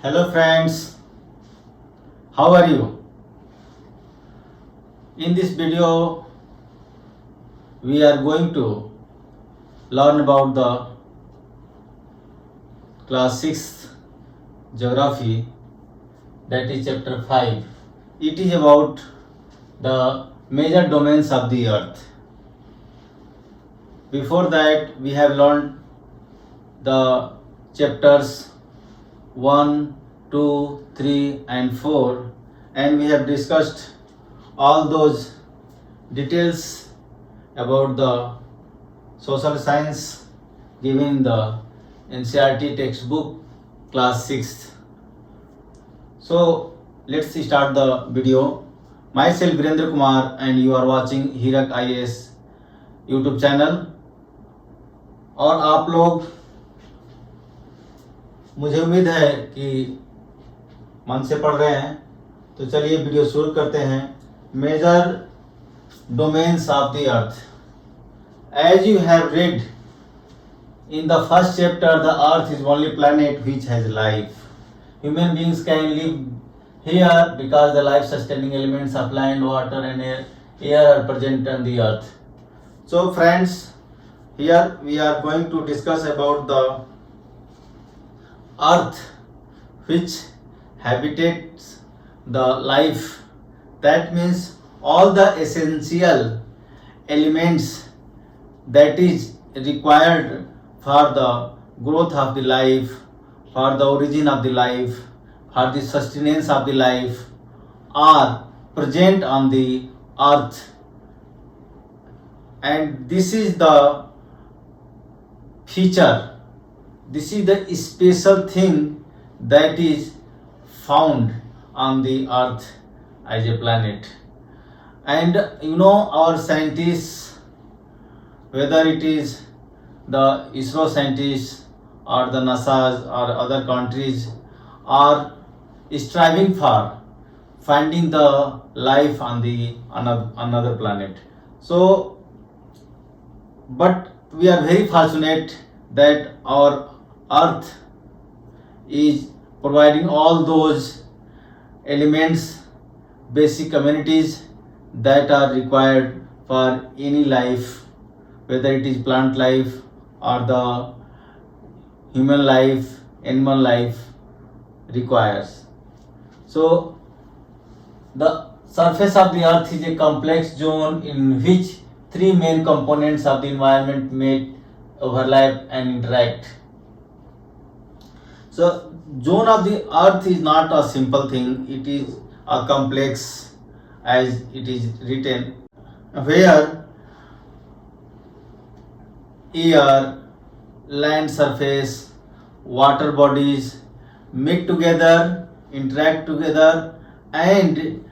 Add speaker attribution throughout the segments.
Speaker 1: Hello friends, how are you? In this video, we are going to learn about the class 6 geography, that is chapter 5. It is about the major domains of the earth. Before that, we have learned the chapters 1, 2, 3 and 4, and we have discussed all those details about the social science given in the NCERT textbook class 6. So let's start the video. Myself Virendra Kumar and you are watching हीरक IAS YouTube channel. और आप लोग, मुझे उम्मीद है कि मन से पढ़ रहे हैं, तो चलिए वीडियो शुरू करते हैं. Major domains of the earth. As you have read in the first chapter, the earth is only planet which has life. Human beings can live here because the life sustaining elements of land, water and air are present on the earth. So friends, here we are going to discuss about the earth which habitates the life. That means all the essential elements that is required for the growth of the life, for the origin of the life, for the sustenance of the life are present on the earth. And this is the feature, this is the special thing that is found on the earth as a planet. And you know, our scientists, whether it is the ISRO scientists or the NASA's or other countries, are striving for finding the life on the another planet. So, but we are very fortunate that our earth is providing all those elements, basic communities that are required for any life, whether it is plant life or the human life, animal life requires. So the surface of the earth is a complex zone in which three main components of the environment meet, overlap and interact. So zone of the earth is not a simple thing, it is a complex, as it is written, where air, land surface, water bodies meet together, interact together, and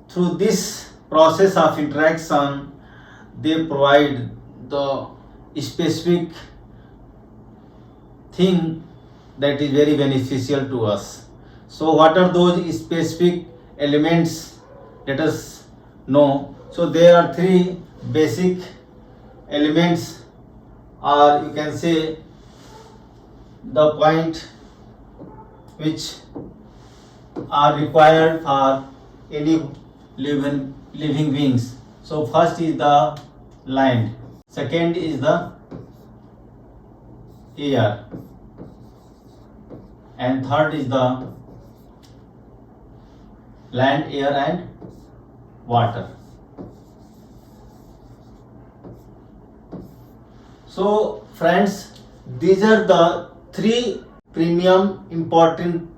Speaker 1: through this process of interaction they provide the specific thing that is very beneficial to us. So what are those specific elements? Let us know. So there are three basic elements, or you can say the point which are required for any living beings. So first is the land, second is the air, and third is the land, air and water. So friends, these are the three premium important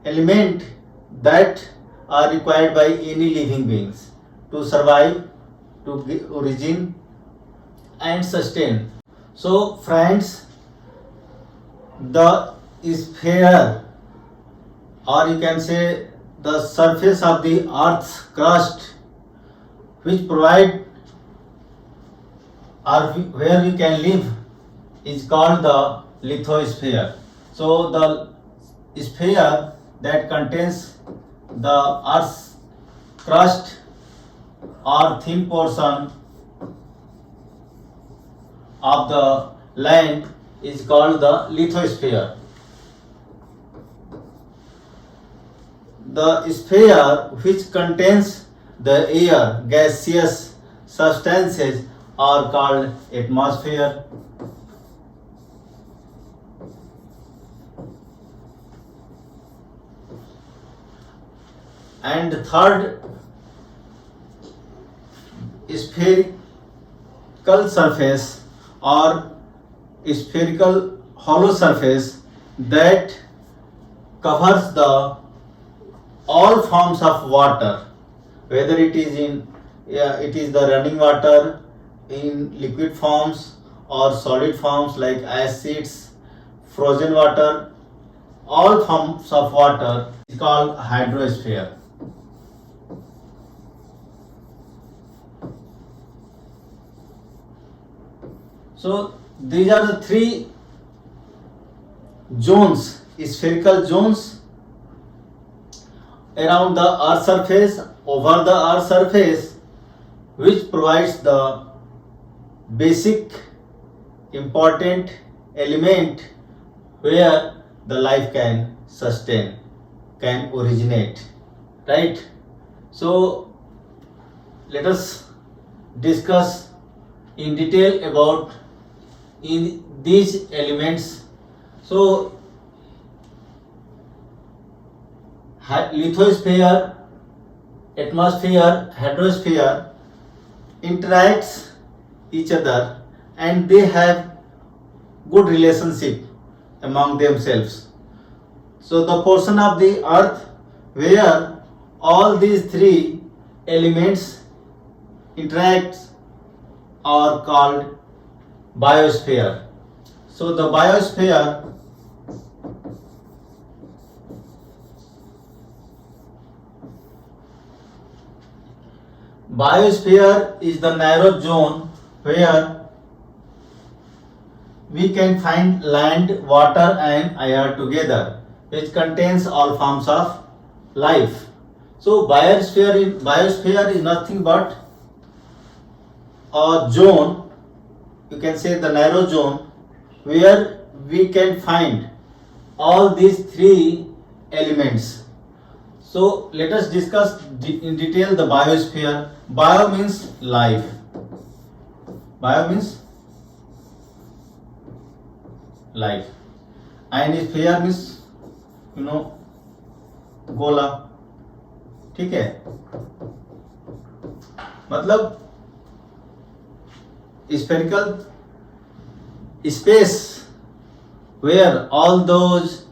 Speaker 1: elements that are required by any living beings to survive, to give origin and sustain. So friends, the sphere, or you can say the surface of the earth's crust, which provide or where we can live, is called the lithosphere. So the sphere that contains the earth's crust or thin portion of the land is called the lithosphere. The sphere which contains the air, gaseous substances are called atmosphere. And the third spherical surface or spherical hollow surface that covers the all forms of water, whether it is it is the running water in liquid forms or solid forms like acids, frozen water, all forms of water is called hydrosphere. So these are the three zones, spherical zones around the earth surface, over the earth surface, which provides the basic important element where the life can sustain, can originate, right? So let us discuss in detail about in these elements. So lithosphere, atmosphere, hydrosphere interacts each other and they have good relationship among themselves. So the portion of the earth where all these three elements interact are called biosphere. So the biosphere is the narrow zone where we can find land, water and air together, which contains all forms of life. So biosphere is nothing but a zone, you can say the narrow zone, where we can find all these three elements. So let us discuss in detail the biosphere. Bio means life. Bio means life. And sphere means गोला. ठीक है, मतलब spherical space where all those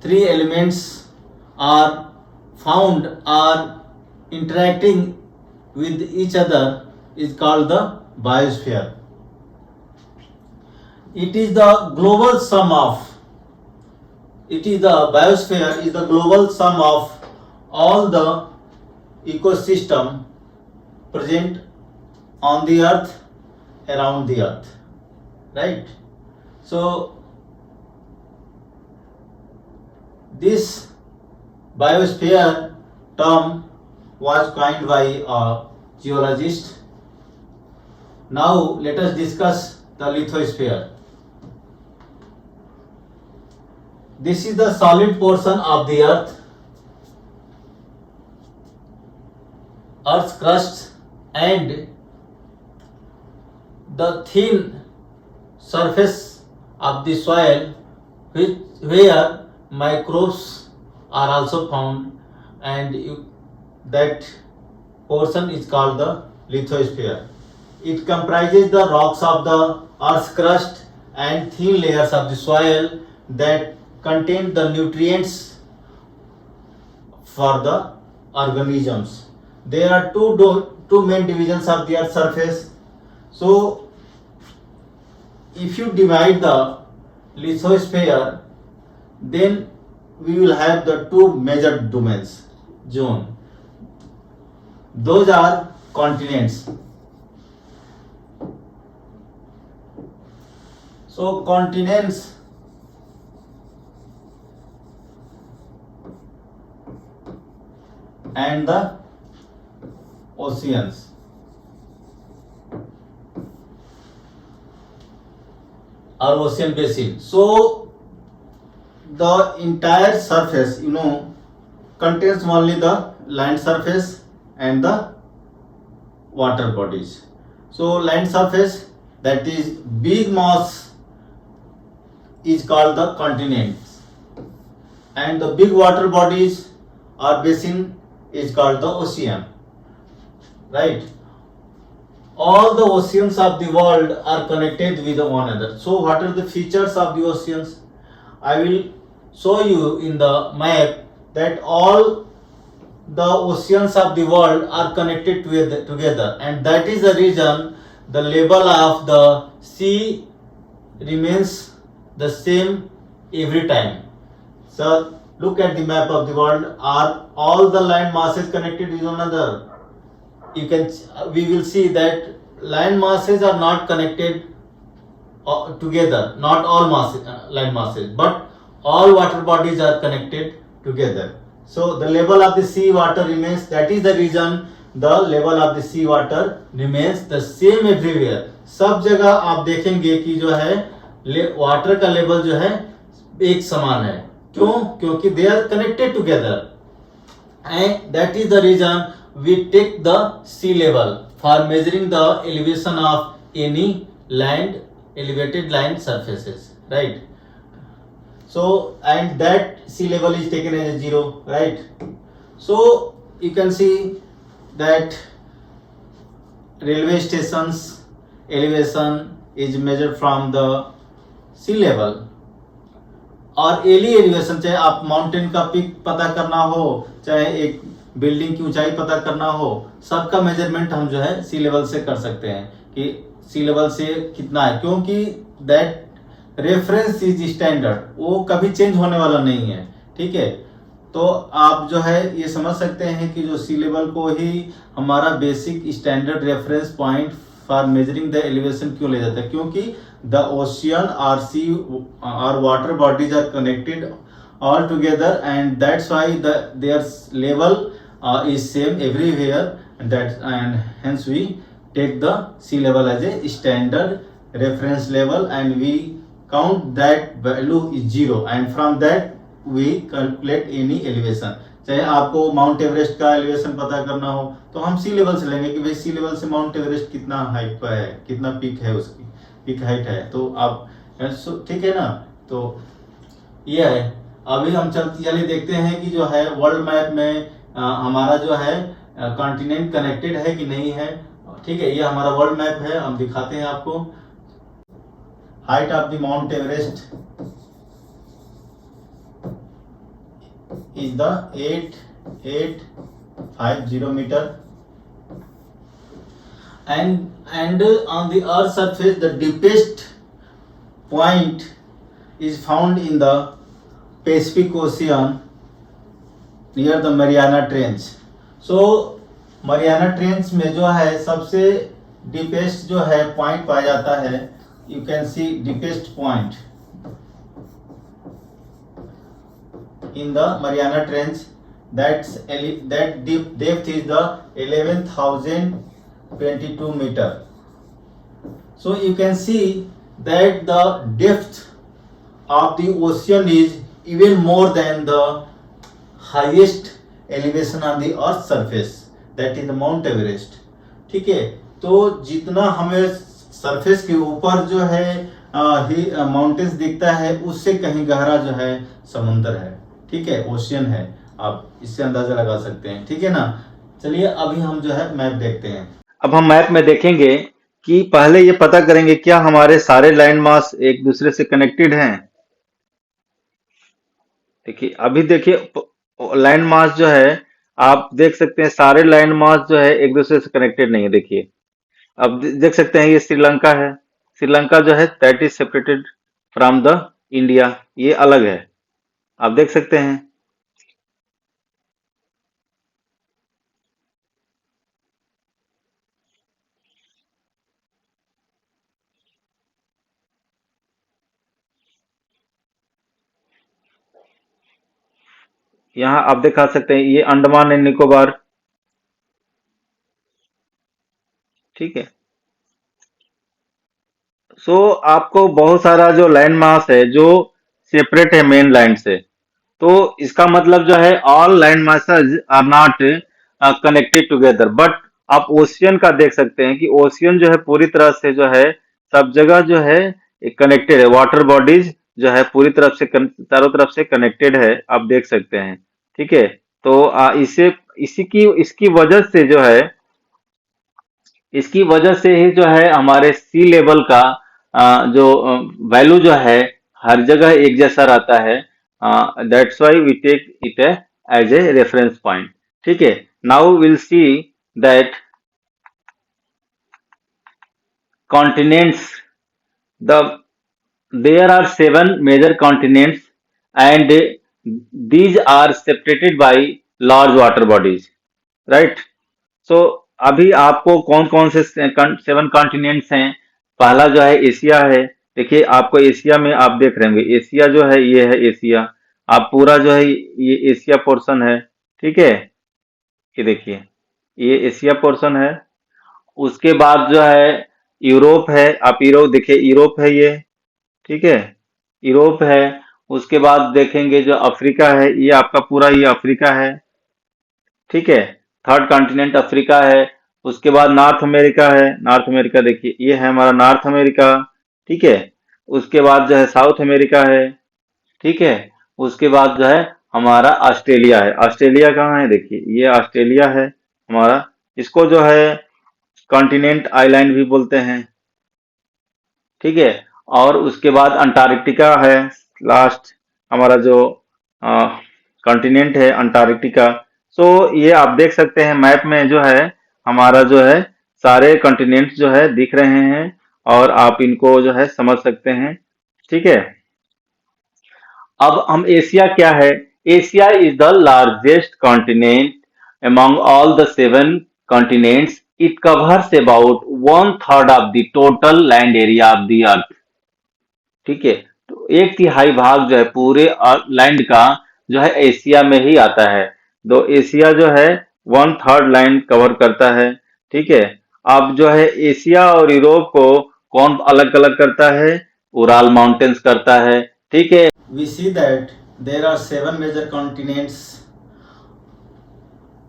Speaker 1: three elements are found, are interacting with each other, is called the biosphere. It is the global sum of, biosphere is the global sum of all the ecosystem present on the earth, around the earth, right? So this biosphere term was coined by a geologist. Now let us discuss the lithosphere. This is the solid portion of the earth's crust, and the thin surface of the soil where microbes are also found, and that portion is called the lithosphere. It comprises the rocks of the earth's crust and thin layers of the soil that contain the nutrients for the organisms. There are two main divisions of the earth's surface. So if you divide the lithosphere, then we will have the two major domains, zone. Those are continents. So continents and the oceans. or ocean basin. So the entire surface, contains only the land surface and the water bodies. So land surface, that is big mass, is called the continents, and the big water bodies or basin is called the ocean, right? All the oceans of the world are connected with one another. So what are the features of the oceans? I will show you in the map that all the oceans of the world are connected together, and that is the reason the level of the sea remains the same every time. So look at the map of the world. Are all the land masses connected with one another? We will see that land masses are not connected together. Not all land masses, but all water bodies are connected together. So the level of the sea water remains. That is the reason the level of the sea water remains the same everywhere. सब जगह आप देखेंगे कि जो है water का level जो है एक समान है. क्यों? क्योंकि they are connected together, and that is the reason we take the sea level for measuring the elevation of any land, elevated land surfaces, right? So, and that sea level is taken as a 0, right? So you can see that railway stations elevation is measured from the sea level. और Eli elevation, चाहे आप mountain का pick पता करना हो, चाहे एक building की ऊंचाई पता करना हो, सबका मेजरमेंट हम जो है सी लेवल से कर सकते हैं कि सी लेवल से कितना है, क्योंकि दैट रेफरेंस इज स्टैंडर्ड, वो कभी चेंज होने वाला नहीं है. ठीक है, तो आप जो है ये समझ सकते हैं कि जो सी लेवल को ही हमारा basic standard reference point for measuring the elevation क्यों ले जाता है, क्योंकि the ocean or sea or water bodies are connected all together, and that's why their level is same everywhere, and hence we take the sea level as a standard reference level, and we count that value is 0, and from that we calculate any elevation. चाहे आपको mount Everest का elevation पता करना हो तो हम सी level से लेंगे कि भाई सी लेवल से माउंट एवरेस्ट कितना हाइट पर है, कितना पीक है, उसकी पीक हाइट है, तो आप ठीक है ना. तो ये है. अभी हम चलिए देखते हैं कि जो है वर्ल्ड मैप में हमारा जो है कॉन्टिनेंट कनेक्टेड है कि नहीं है. ठीक है, ये हमारा वर्ल्ड मैप है, हम दिखाते हैं आपको. Height of the mount Everest is the 8850 meter, and on the earth surface the deepest point is found in the Pacific Ocean near the Mariana Trench. So Mariana Trench में जो है सबसे deepest जो है point पाया जाता है. You can see deepest point in the Mariana Trench, that depth is the 11,022 meter. So you can see that the depth of the ocean is even more than the highest elevation on the earth surface, that is the Mount Everest. ठीक है, तो जितना हमें surface के ऊपर जो है mountains दिखता है, उससे कहीं गहरा जो है समुद्र है. ठीक है, ओशियन है, आप इससे अंदाजा लगा सकते हैं. ठीक है ना. चलिए अभी हम जो है मैप देखते हैं.
Speaker 2: अब हम मैप में देखेंगे कि पहले ये पता करेंगे क्या हमारे सारे लैंड मास एक दूसरे से कनेक्टेड हैं. देखिए, अभी देखिए लैंड मास जो है आप देख सकते हैं सारे लैंड मास जो है एक दूसरे से कनेक्टेड नहीं है. देखिए, अब देख सकते हैं ये श्रीलंका है. श्रीलंका जो है that is separated from the India, ये अलग है, आप देख सकते हैं. यहाँ आप दिखा सकते हैं ये अंडमान एंड निकोबार. ठीक है, सो आपको बहुत सारा जो लैंड मास है जो सेपरेट है मेन लैंड से, तो इसका मतलब जो है all land masses are not connected together, but आप ओशियन का देख सकते हैं कि ओशियन जो है पूरी तरह से जो है सब जगह जो है कनेक्टेड है, वाटर बॉडीज जो है पूरी तरफ से चारों तरफ से कनेक्टेड है, आप देख सकते हैं। ठीक है, तो इसे इसी की इसकी वजह से जो है इसकी वजह से ही जो है हमारे सी लेवल का जो वैल्यू जो है हर जगह एक जैसा रहता है। That's why we take it as a reference point. ठीक है, now will see that continents, the there are seven major continents and these are separated by large water bodies, right? सो अभी आपको कौन कौन से सेवन कॉन्टिनेंट्स हैं? पहला जो है एशिया है। देखिए आपको एशिया में आप देख रहे होंगे, एशिया जो है ये है एशिया, आप पूरा जो है ये एशिया पोर्शन है। ठीक है, ये देखिए ये एशिया पोर्शन है। उसके बाद जो है यूरोप है, आप यूरोप देखिए, यूरोप है ये। ठीक है, यूरोप है। उसके बाद देखेंगे जो अफ्रीका है, ये आपका पूरा ये अफ्रीका है। ठीक है, थर्ड कॉन्टिनेंट अफ्रीका है। उसके बाद नॉर्थ अमेरिका है, नॉर्थ अमेरिका देखिए ये है हमारा नॉर्थ अमेरिका। ठीक है, उसके बाद जो है साउथ अमेरिका है। ठीक है, उसके बाद जो है हमारा ऑस्ट्रेलिया है। ऑस्ट्रेलिया कहाँ है? देखिए ये ऑस्ट्रेलिया है हमारा, इसको जो है कॉन्टिनेंट आइलैंड भी बोलते हैं। ठीक है, और उसके बाद अंटार्कटिका है, लास्ट हमारा जो कॉन्टिनेंट है अंटार्कटिका। सो ये आप देख सकते हैं मैप में जो है हमारा जो है सारे कॉन्टिनेंट्स जो है दिख रहे हैं और आप इनको जो है समझ सकते हैं। ठीक है, अब हम एशिया क्या है? Asia is the largest continent among all the seven continents. It covers about one third of the total land area of the earth. ठीक है, तो एक तिहाई भाग जो है पूरे लैंड का जो है एशिया में ही आता है। तो एशिया जो है वन थर्ड लैंड कवर करता है। ठीक है, अब जो है एशिया और यूरोप को कौन अलग अलग करता है? उराल माउंटेन्स करता है। ठीक है,
Speaker 1: We see that there are seven major continents,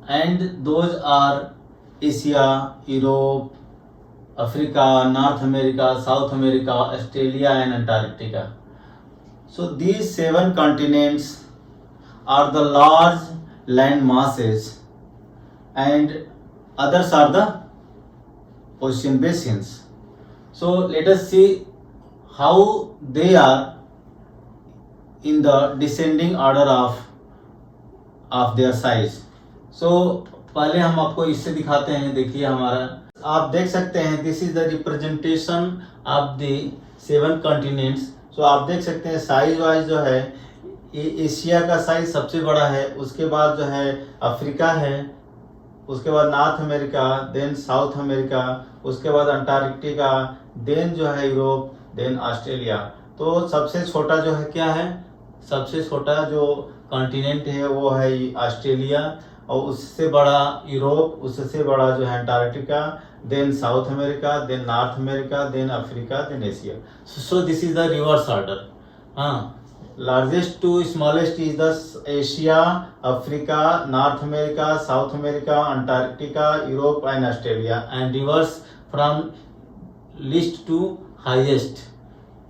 Speaker 1: and those are Asia, Europe, Africa, North America, South America, Australia and Antarctica. So these seven continents are the large land masses, and others are the ocean basins. So let us see how they are in the descending order of their size. So पहले हम आपको इससे दिखाते हैं। देखिए हमारा, आप देख सकते हैं this is the representation of the seven continents. So आप देख सकते हैं साइज वाइज जो है ये एशिया का साइज सबसे बड़ा है, उसके बाद जो है अफ्रीका है, उसके बाद North America, then South America, उसके बाद अंटार्कटिका, देन जो है यूरोप, देन ऑस्ट्रेलिया। तो सबसे छोटा जो है क्या है? सबसे छोटा जो कॉन्टिनेंट है वो है ऑस्ट्रेलिया, और उससे बड़ा यूरोप, उससे बड़ा जो है Antarctica, then South America, then North America, then Africa, then Asia. So this is the reverse order. हाँ, largest to smallest is the Asia, Africa, North America, South America, Antarctica, Europe and Australia, and reverse from least to highest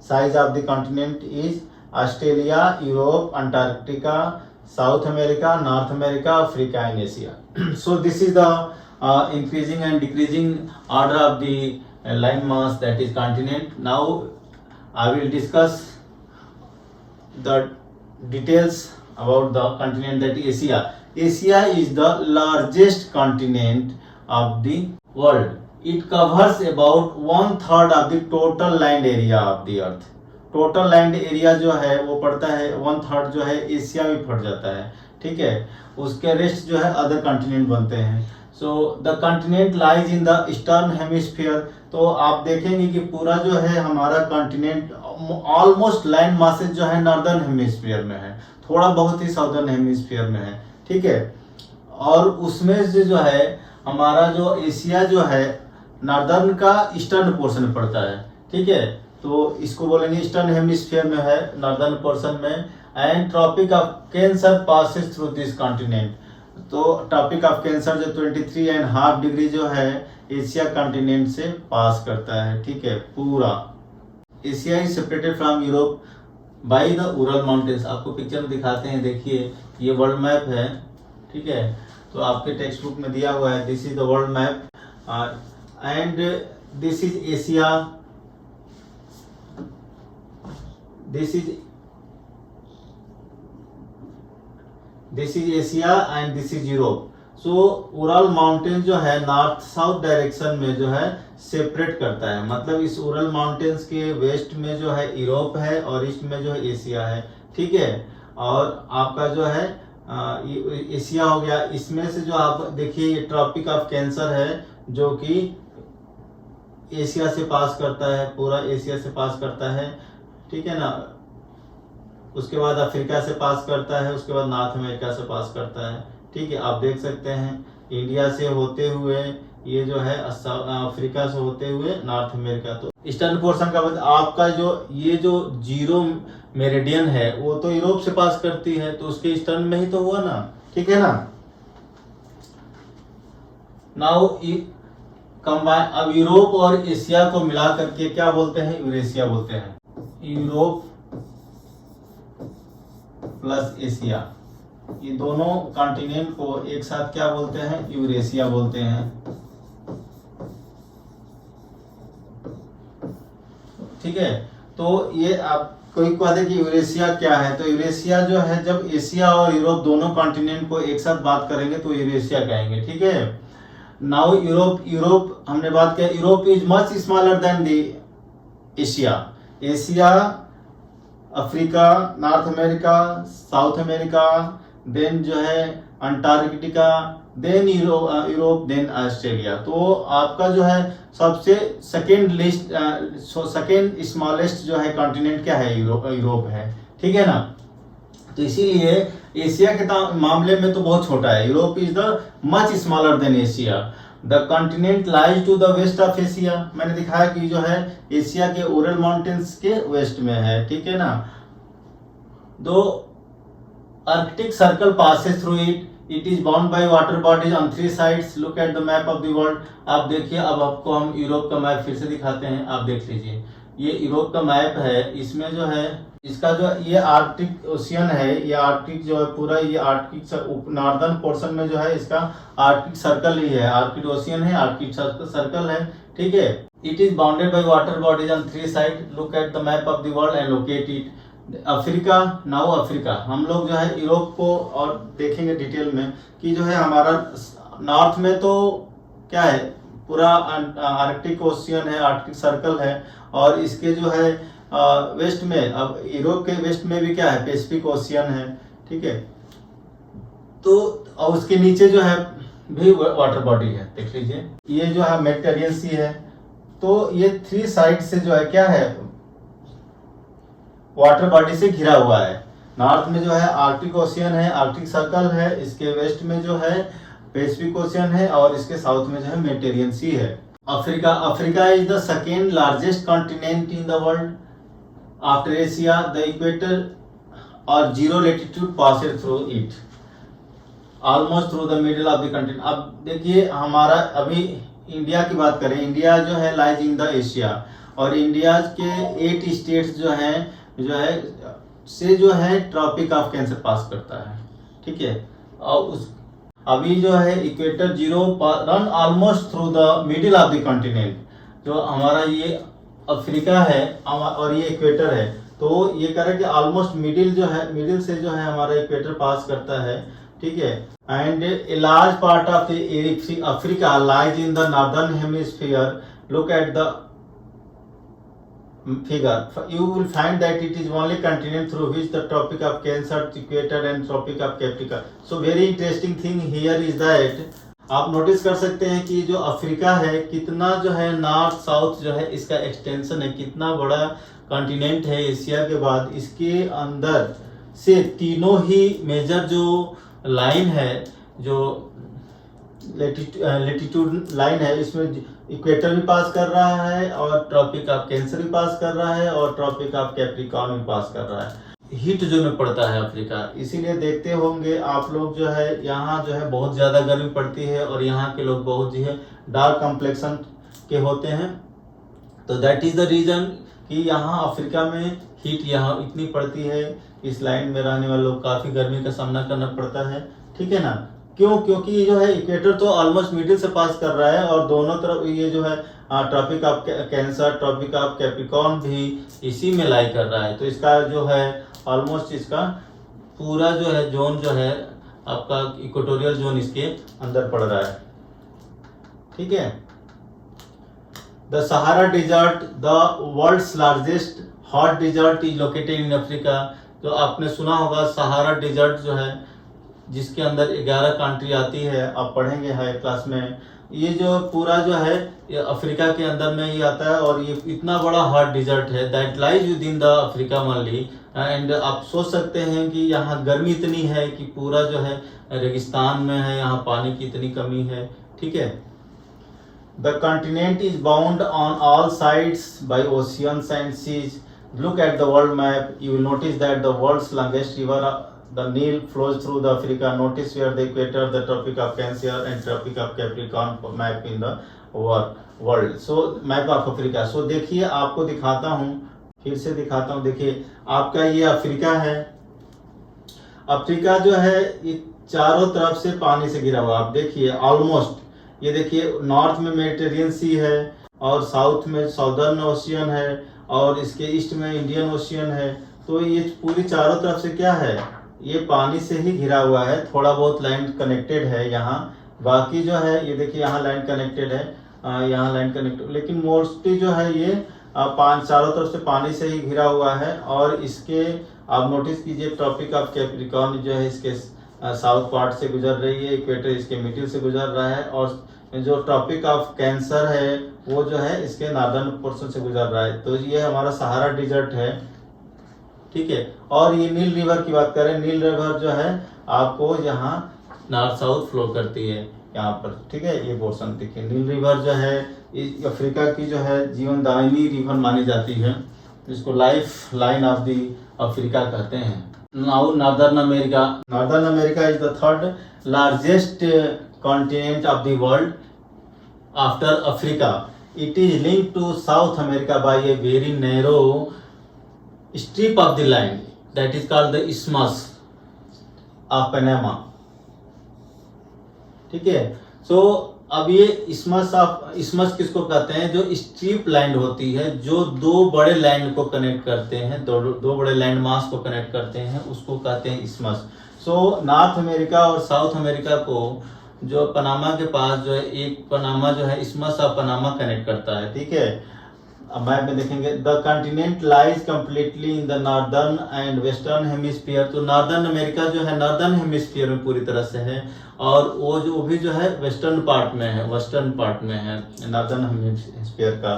Speaker 1: size of the continent is Australia, Europe, Antarctica, South America, North America, Africa and Asia. So this is the increasing and decreasing order of the land mass, that is continent. Now I will discuss the details about the continent, that is Asia. Asia is the largest continent of the world. It covers about one third of the total land area of the earth. Total land area जो है वो पड़ता है one third जो है Asia में पड़ जाता है। ठीक है, उसके रेस्ट जो है अदर कॉन्टिनेंट बनते हैं। So the continent lies in the eastern hemisphere. तो आप देखेंगे कि पूरा जो है हमारा कॉन्टिनेंट ऑलमोस्ट लैंड मासेज जो है नॉर्दर्न हेमिस्फीयर में है, थोड़ा बहुत ही साउदर्न हेमिस्फीयर में है। ठीक है, और उसमें से जो है हमारा जो एशिया जो है नॉर्दर्न का ईस्टर्न पोर्शन पड़ता है। ठीक है, तो इसको बोलेंगे ईस्टर्न हेमिस्फीयर में है, नॉर्दर्न पोर्शन में। And tropic of Cancer passes through this continent. तो ट्रॉपिक ऑफ कैंसर जो 23.5 डिग्री जो है एशिया कॉन्टिनेंट से पास करता है, ठीक है। पूरा Asia is separated from Europe by the Ural mountains. आपको पिक्चर में दिखाते हैं, देखिए ये वर्ल्ड मैप है, ठीक है। तो आपके टेक्स्ट बुक में दिया हुआ है, this is the world map and this is Asia, this is Asia and this is Europe. So Ural mountain जो है नॉर्थ साउथ डायरेक्शन में जो है सेपरेट करता है, मतलब इस उरल माउंटेन्स के वेस्ट में जो है यूरोप है और ईस्ट में जो है एशिया है, ठीक है। और आपका जो है एशिया हो गया, इसमें से जो आप देखिए ये ट्रॉपिक ऑफ कैंसर है जो कि एशिया से पास करता है, पूरा एशिया से पास करता है, ठीक है ना। उसके बाद अफ्रीका से पास करता है, उसके बाद नॉर्थ अमेरिका से पास करता है, ठीक है। आप देख सकते हैं इंडिया से होते हुए ये जो है अफ्रीका से होते हुए नॉर्थ अमेरिका। तो ईस्टर्न पोर्शन का आपका जो ये जो जीरो मेरिडियन है वो तो यूरोप से पास करती है, तो उसके ईस्टर्न में ही तो हुआ ना, ठीक है ना। नाउ कंबाइन, अब यूरोप और एशिया को मिला करके क्या बोलते हैं, यूरेशिया बोलते हैं। यूरोप प्लस एशिया, ये दोनों कॉन्टिनेंट को एक साथ क्या बोलते हैं, यूरेशिया बोलते हैं, ठीक है। तो ये आप कोई कह दे कि यूरेशिया क्या है, तो यूरेशिया जो है जब एशिया और यूरोप दोनों कॉन्टिनेंट को एक साथ बात करेंगे तो यूरेशिया कहेंगे, ठीक है। नाउ यूरोप हमने बात किया, Europe is much smaller than the Asia. Asia, Africa, North America, South America, then जो है Antarctica, then Europe, then Australia. तो आपका जो है सबसे सेकेंड स्मॉलेस्ट जो है कॉन्टिनेंट क्या है, यूरोप है, ठीक है ना। तो इसीलिए एशिया के मामले में तो बहुत छोटा है, Europe is the much smaller than Asia. The continent lies to the west of Asia, मैंने दिखाया कि जो है एशिया के उरल माउंटेन्स के वेस्ट में है, ठीक है ना। दो Arctic circle passes through it, it is bound by water bodies on 3 sides. Look at the map of the world. आप देखिए, अब आपको हम यूरोप का मैप फिर से दिखाते हैं, आप देख लीजिए। ये यूरोप का मैप है, इसमें जो है इसका जो ये आर्कटिक ओशियन है, ये आर्कटिक जो है पूरा ये आर्कटिक नॉर्दर्न पोर्शन में जो है इसका आर्कटिक सर्कल ही है, आर्कटिक ओशियन है, आर्कटिक सर्कल है, ठीक है। It is bounded by water bodies on 3 side. Look at the map of the world and locate it. Africa, now Africa, हम लोग जो है यूरोप को और देखेंगे डिटेल में कि जो है हमारा नॉर्थ में तो क्या है, पूरा आर्कटिक ओशियन है, आर्कटिक सर्कल है, और इसके जो है वेस्ट में, अब यूरोप के वेस्ट में भी क्या है, पैसिफिक ओशियन है, ठीक है। तो और उसके नीचे जो है भी वाटर बॉडी है, देख लीजिए। ये जो है मेडिटेरियन सी है, तो ये 3 साइड से जो है क्या है, वाटर बॉडी से घिरा हुआ है। नॉर्थ में जो है आर्कटिक ओशियन है, आर्कटिक सर्कल है, इसके वेस्ट में जो है पैसिफिक ओशियन है, और इसके साउथ में जो है मेडिटेरियन सी है। Africa is the second largest continent in the world after Asia. The equator or zero latitude passes through it almost through the middle of the continent. अब देखिए हमारा अभी इंडिया की बात करें, इंडिया जो है लाइज इन द एशिया, और इंडिया के 8 स्टेट्स जो है ट्रॉपिक ऑफ कैंसर पास करता है, ठीक है। और उस अभी जो है equator zero run almost through the middle of the continent. जो हमारा ये अफ्रीका है और ये इक्वेटर है, तो ये कह रहा है कि ऑलमोस्ट मिडिल से जो है हमारा इक्वेटर पास करता है, ठीक है। And a large part of the Africa lies in the northern hemisphere. Look at the figure. You will find that it is only continent through which the tropic of Cancer, equator and tropic of Capricorn. So very interesting thing here is that आप notice कर सकते हैं कि जो Africa है कितना जो है नॉर्थ साउथ जो है इसका एक्सटेंशन है, कितना बड़ा कॉन्टिनेंट है एशिया के बाद। इसके अंदर से तीनों ही मेजर जो लाइन है, जो लेटीट्यूड लाइन है, इसमें इक्वेटर भी पास कर रहा है और ट्रॉपिक ऑफ कैंसर भी पास कर रहा है और ट्रॉपिक ऑफ कैप्रिकॉर्न भी पास कर रहा है। हीट जोन में पड़ता है अफ्रीका, इसीलिए देखते होंगे आप लोग जो है यहाँ जो है बहुत ज़्यादा गर्मी पड़ती है और यहाँ के लोग बहुत जो है डार्क कम्प्लेक्शन के होते हैं। तो दैट इज़ द रीज़न कि यहाँ अफ्रीका में हीट यहाँ इतनी पड़ती है, इस लाइन में रहने वाले लोग काफ़ी गर्मी का सामना करना पड़ता है, ठीक है ना। क्यों? क्योंकि ये जो है इक्वेटर तो ऑलमोस्ट मिडिल से पास कर रहा है और दोनों तरफ ये जो है tropic of Cancer, tropic of Capricorn भी इसी में लाई कर रहा है। तो इसका जो है ऑलमोस्ट इसका पूरा जो है जोन जो है आपका इक्वेटोरियल जोन इसके अंदर पड़ रहा है, ठीक है। The Sahara desert, the world's largest hot desert, is located in Africa. तो आपने सुना होगा सहारा डिजर्ट जो है जिसके अंदर 11 कंट्री आती है, आप पढ़ेंगे हाई क्लास में। ये जो पूरा जो है ये अफ्रीका के अंदर में ही आता है और ये इतना बड़ा हॉट डिजर्ट है that lies with in the Africa only. And आप सोच सकते हैं कि यहाँ गर्मी इतनी है कि पूरा जो है रेगिस्तान में है, यहाँ पानी की इतनी कमी है, ठीक है। The continent is bound on all sides by oceans and seas. Look at the world map, you will notice that the world's longest river, the Nile, flows through the Africa. Notice where the equator, the Tropic of Cancer and Tropic of Capricorn map in the world. So map of Africa. So देखिए आपको दिखाता हूँ, फिर से दिखाता हूँ। देखिए आपका ये अफ्रीका है। अफ्रीका जो है ये चारों तरफ से पानी से घिरा हुआ। आप देखिए ऑलमोस्ट ये देखिए नॉर्थ में मेडिटेरियन सी है और साउथ में साउदर्न ओशियन है और इसके ईस्ट में इंडियन ओशियन है। तो ये पूरी चारों तरफ से क्या है, ये पानी से ही घिरा हुआ है। थोड़ा बहुत लैंड कनेक्टेड है यहाँ, बाकी जो है ये देखिए यहाँ लैंड कनेक्टेड है, यहाँ लैंड कनेक्टेड, लेकिन मोस्टली जो है ये चारों तरफ से पानी से ही घिरा हुआ है। और इसके आप नोटिस कीजिए ट्रॉपिक ऑफ कैप्रिकॉर्न जो है इसके साउथ पार्ट से गुजर रही है, इक्वेटर इसके मिडिल से गुजर रहा है और जो ट्रॉपिक ऑफ कैंसर है वो जो है इसके नॉर्दर्न पोर्शन से गुजर रहा है। तो ये हमारा सहारा डिजर्ट है, ठीक है। और ये नील रिवर की बात करें, नील रिवर जो है आपको यहाँ नॉर्थ साउथ फ्लो करती है यहाँ पर, ठीक है। ये पोर्शन देखिए, नील रिवर जो है अफ्रीका की जो है जीवनदायिनी रिवर मानी जाती है, जिसको life line of the Africa कहते हैं। Now northern America, northern America is the third largest continent of the world after Africa. It is linked to South America by a very narrow strip of the land that is called the Isthmus of Panama, ठीक है। सो अब ये इस्मस किसको कहते हैं, जो strip land होती है जो दो बड़े लैंड को कनेक्ट करते हैं, दो बड़े लैंड मास को कनेक्ट करते हैं, उसको कहते हैं इस्मस। सो नॉर्थ अमेरिका और साउथ अमेरिका को जो पनामा के पास जो है एक पनामा जो है इस्मस ऑफ पनामा कनेक्ट करता है, ठीक है। अब मैप में देखेंगे the continent lies completely in the northern and western hemisphere. तो नॉर्दर्न अमेरिका जो है नॉर्दर्न हेमिस्फीयर में पूरी तरह से है और वो भी जो है वेस्टर्न पार्ट में है नॉर्दर्न हेमिस्फीयर का।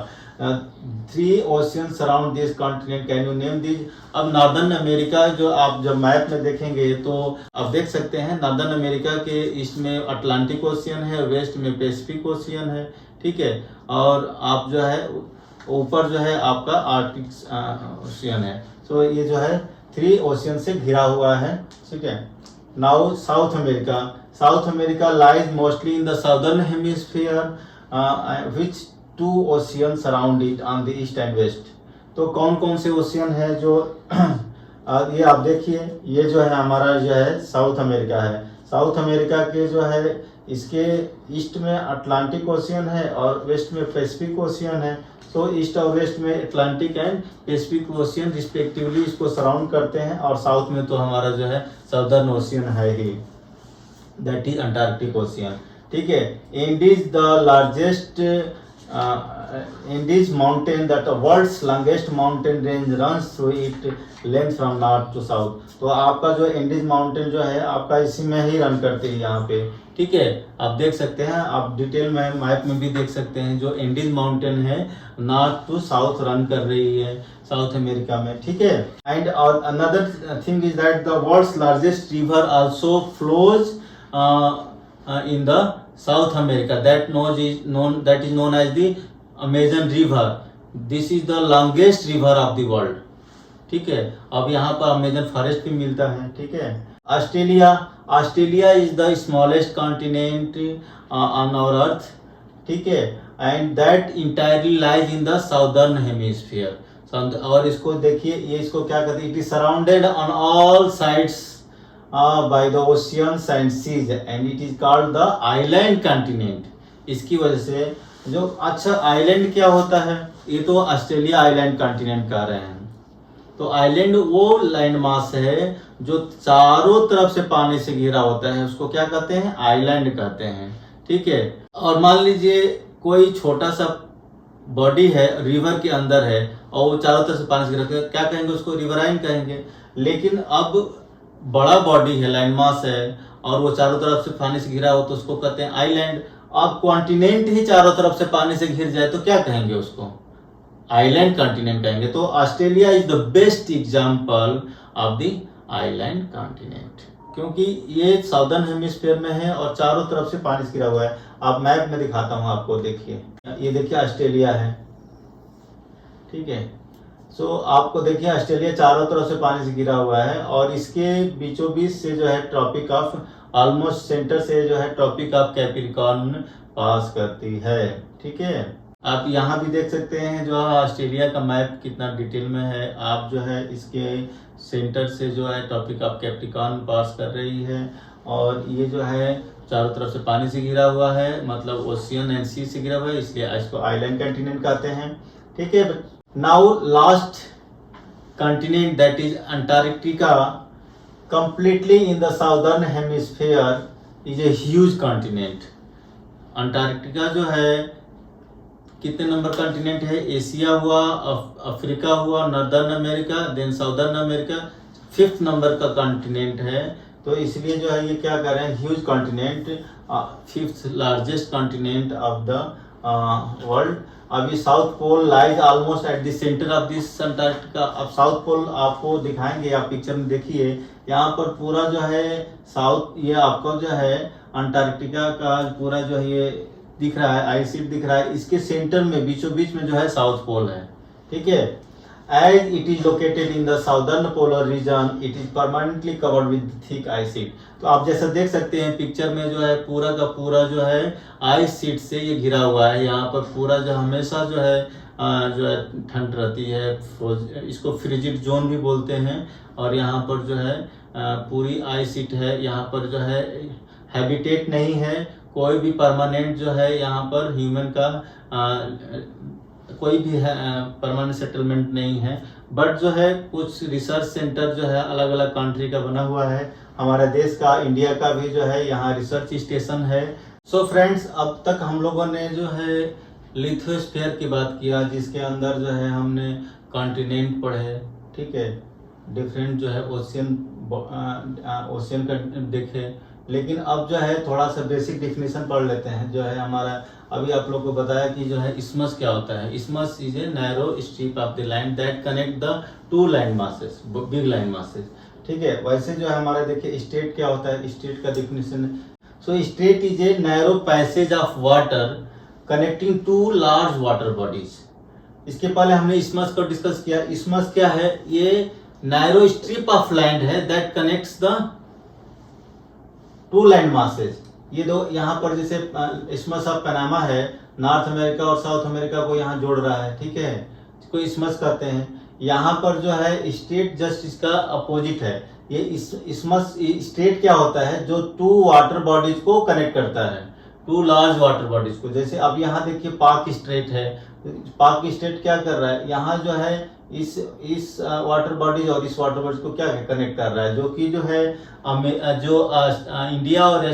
Speaker 1: 3 ocean surround this continent, can you name this. अब नॉर्दर्न अमेरिका जो आप जब मैप में देखेंगे तो आप देख सकते हैं नॉर्दर्न अमेरिका के ईस्ट में अटलांटिक ओशियन है, वेस्ट में पैसिफिक ओशियन है, ठीक है। और आप जो है ऊपर जो है आपका आर्कटिक ओशियन है। तो ये जो है 3 ओशियन से घिरा हुआ है, ठीक है। Now South America lies mostly in the southern hemisphere which 2 ocean surround it on the east and west. तो कौन कौन से ओशियन है जो ये आप देखिए, ये जो है हमारा जो है साउथ अमेरिका है। साउथ अमेरिका के जो है इसके ईस्ट में अटलांटिक ओशियन है और वेस्ट में पैसिफिक ओशियन है। तो ईस्ट और वेस्ट में Atlantic and Pacific ocean respectively इसको सराउंड करते हैं। और साउथ में तो हमारा जो है साउदर्न ओशियन है ही, दैट इज अंटार्कटिक ओशियन, ठीक है। Indies the largest Andes mountain, that the world's longest mountain range runs through its length from north to south। तो आपका जो इंडीज माउंटेन जो है आपका इसी में ही रन करती है यहाँ पे, ठीक है। आप देख सकते हैं, आप डिटेल में मैप में भी देख सकते हैं, जो इंडीज माउंटेन है नॉर्थ टू साउथ रन कर रही है साउथ अमेरिका में, ठीक है। एंड और another thing is that the world's largest river also flows in the South America, that is known as the Amazon River. This is the longest river of the world. ठीक है, अब यहाँ पर Amazon forest भी मिलता है. ठीक है, Australia is the smallest continent on our earth. ठीक है, and that entirely lies in the southern hemisphere. और इसको देखिए, ये इसको क्या कहते हैं, it is surrounded on all sides by the oceans and seas and it is called the island continent. इसकी वजह से जो, अच्छा आइलैंड क्या होता है, ये तो ऑस्ट्रेलिया आइलैंड कॉन्टिनेंट कह रहे हैं. तो आइलैंड वो लैंड मास है जो चारों तरफ से पानी से घिरा होता है, उसको क्या कहते हैं, आइलैंड कहते हैं. ठीक है, और मान लीजिए कोई छोटा सा बॉडी है, रिवर के अंदर है और वो चारों तरफ से पानी से घिरा, क्या कहेंगे उसको, रिवराइन कहेंगे. लेकिन अब बड़ा बॉडी है, लैंड मास है और वो चारों तरफ से पानी से घिरा हो तो उसको कहते हैं आइलैंड. अब कॉन्टिनेंट ही चारों तरफ से पानी से घिर जाए तो क्या कहेंगे उसको, आइलैंड कॉन्टिनेंट कहेंगे. तो Australia is the best example of the island continent, क्योंकि ये साउदर्न हेमिस्फीयर में है और चारों तरफ से पानी से घिरा हुआ है. आप मैप में दिखाता हूं आपको, देखिए ये देखिए ऑस्ट्रेलिया है. ठीक है, सो आपको देखिए ऑस्ट्रेलिया चारों तरफ से पानी से घिरा हुआ है और इसके बीचों बीच से जो है ट्रॉपिक ऑफ, ऑलमोस्ट सेंटर से जो है ट्रॉपिक ऑफ कैप्रिकॉर्न पास करती है. ठीक है, आप यहाँ भी देख सकते हैं जो है ऑस्ट्रेलिया का मैप कितना डिटेल में है. आप जो है इसके सेंटर से जो है ट्रॉपिक ऑफ कैप्रिकॉर्न पास कर रही है और ये जो है चारों तरफ से पानी से घिरा हुआ है, मतलब ओशियन एंड सी से घिरा हुआ है, इसलिए इसको आइलैंड कॉन्टिनेंट कहते हैं. ठीक है, now last continent that is Antarctica, completely in the southern hemisphere, is a huge continent. Antarctica जो है कितने नंबर कॉन्टिनेंट है, एशिया हुआ, अफ्रीका हुआ, northern America, then southern America, 5th number का कॉन्टिनेंट है. तो इसलिए जो है ये क्या कर रहे हैं, huge continent, 5th largest continent of the world. अभी South Pole lies almost at the centre of this Antarctica. अब साउथ पोल आपको दिखाएंगे, आप पिक्चर में देखिए, यहाँ पर पूरा जो है साउथ, ये आपको जो है अंटार्कटिका का पूरा जो है ये दिख रहा है, आइस शीट दिख रहा है, इसके सेंटर में बीचों बीच में जो है साउथ पोल है. ठीक है, as it is located in the southern polar region, it is permanently covered with thick ice sheet. तो आप जैसा देख सकते हैं पिक्चर में जो है पूरा का पूरा जो है आइस शीट से ये घिरा हुआ है. यहाँ पर पूरा जो हमेशा जो है ठंड रहती है, इसको फ्रिजिड जोन भी बोलते हैं. और यहाँ पर जो है पूरी आइस शीट है, यहाँ पर जो है हैबिटेट नहीं है, कोई भी परमानेंट जो है यहाँ पर ह्यूमन का कोई भी परमानेंट सेटलमेंट नहीं है. बट जो है कुछ रिसर्च सेंटर जो है अलग अलग कंट्री का बना हुआ है, हमारे देश का, इंडिया का भी जो है यहाँ रिसर्च स्टेशन है. सो फ्रेंड्स, अब तक हम लोगों ने जो है लिथोस्फीयर की बात किया, जिसके अंदर जो है हमने कॉन्टिनेंट पढ़े. ठीक है, डिफरेंट जो है ओशियन का देखे. लेकिन अब जो है थोड़ा सा बेसिक डिफिनेशन पढ़ लेते हैं. जो है हमारा अभी आप लोग को बताया कि जो है इस्मस क्या होता है. Isthmus is a narrow strip of the land that connect the two land masses, big land masses. ठीक है, वैसे जो है हमारा देखिए स्टेट क्या होता है, स्टेट का definition. So strait is a narrow passage of water connecting two large water bodies. इसके पहले हमने इस्मस को डिस्कस किया. इस्मस क्या है, ये नैरो स्ट्रिप ऑफ लैंड है that connects the two land masses. ये दो यहाँ पर जैसे इस्मस ऑफ पनामा है, नॉर्थ अमेरिका और साउथ अमेरिका को यहाँ जोड़ रहा है. ठीक है, इसको इस्मस कहते हैं. यहाँ पर जो है स्टेट जस्ट इसका अपोजिट है. ये इस्मस स्टेट क्या होता है, जो टू वाटर बॉडीज को कनेक्ट करता है, टू लार्ज वाटर बॉडीज को. जैसे अब यहाँ देखिए पाक स्टेट है, पाक स्टेट क्या कर रहा है, यहाँ जो है इस वाटर बॉडीज और इस वाटर बॉडीज को क्या कनेक्ट कर रहा है, जो कि जो है जो इंडिया और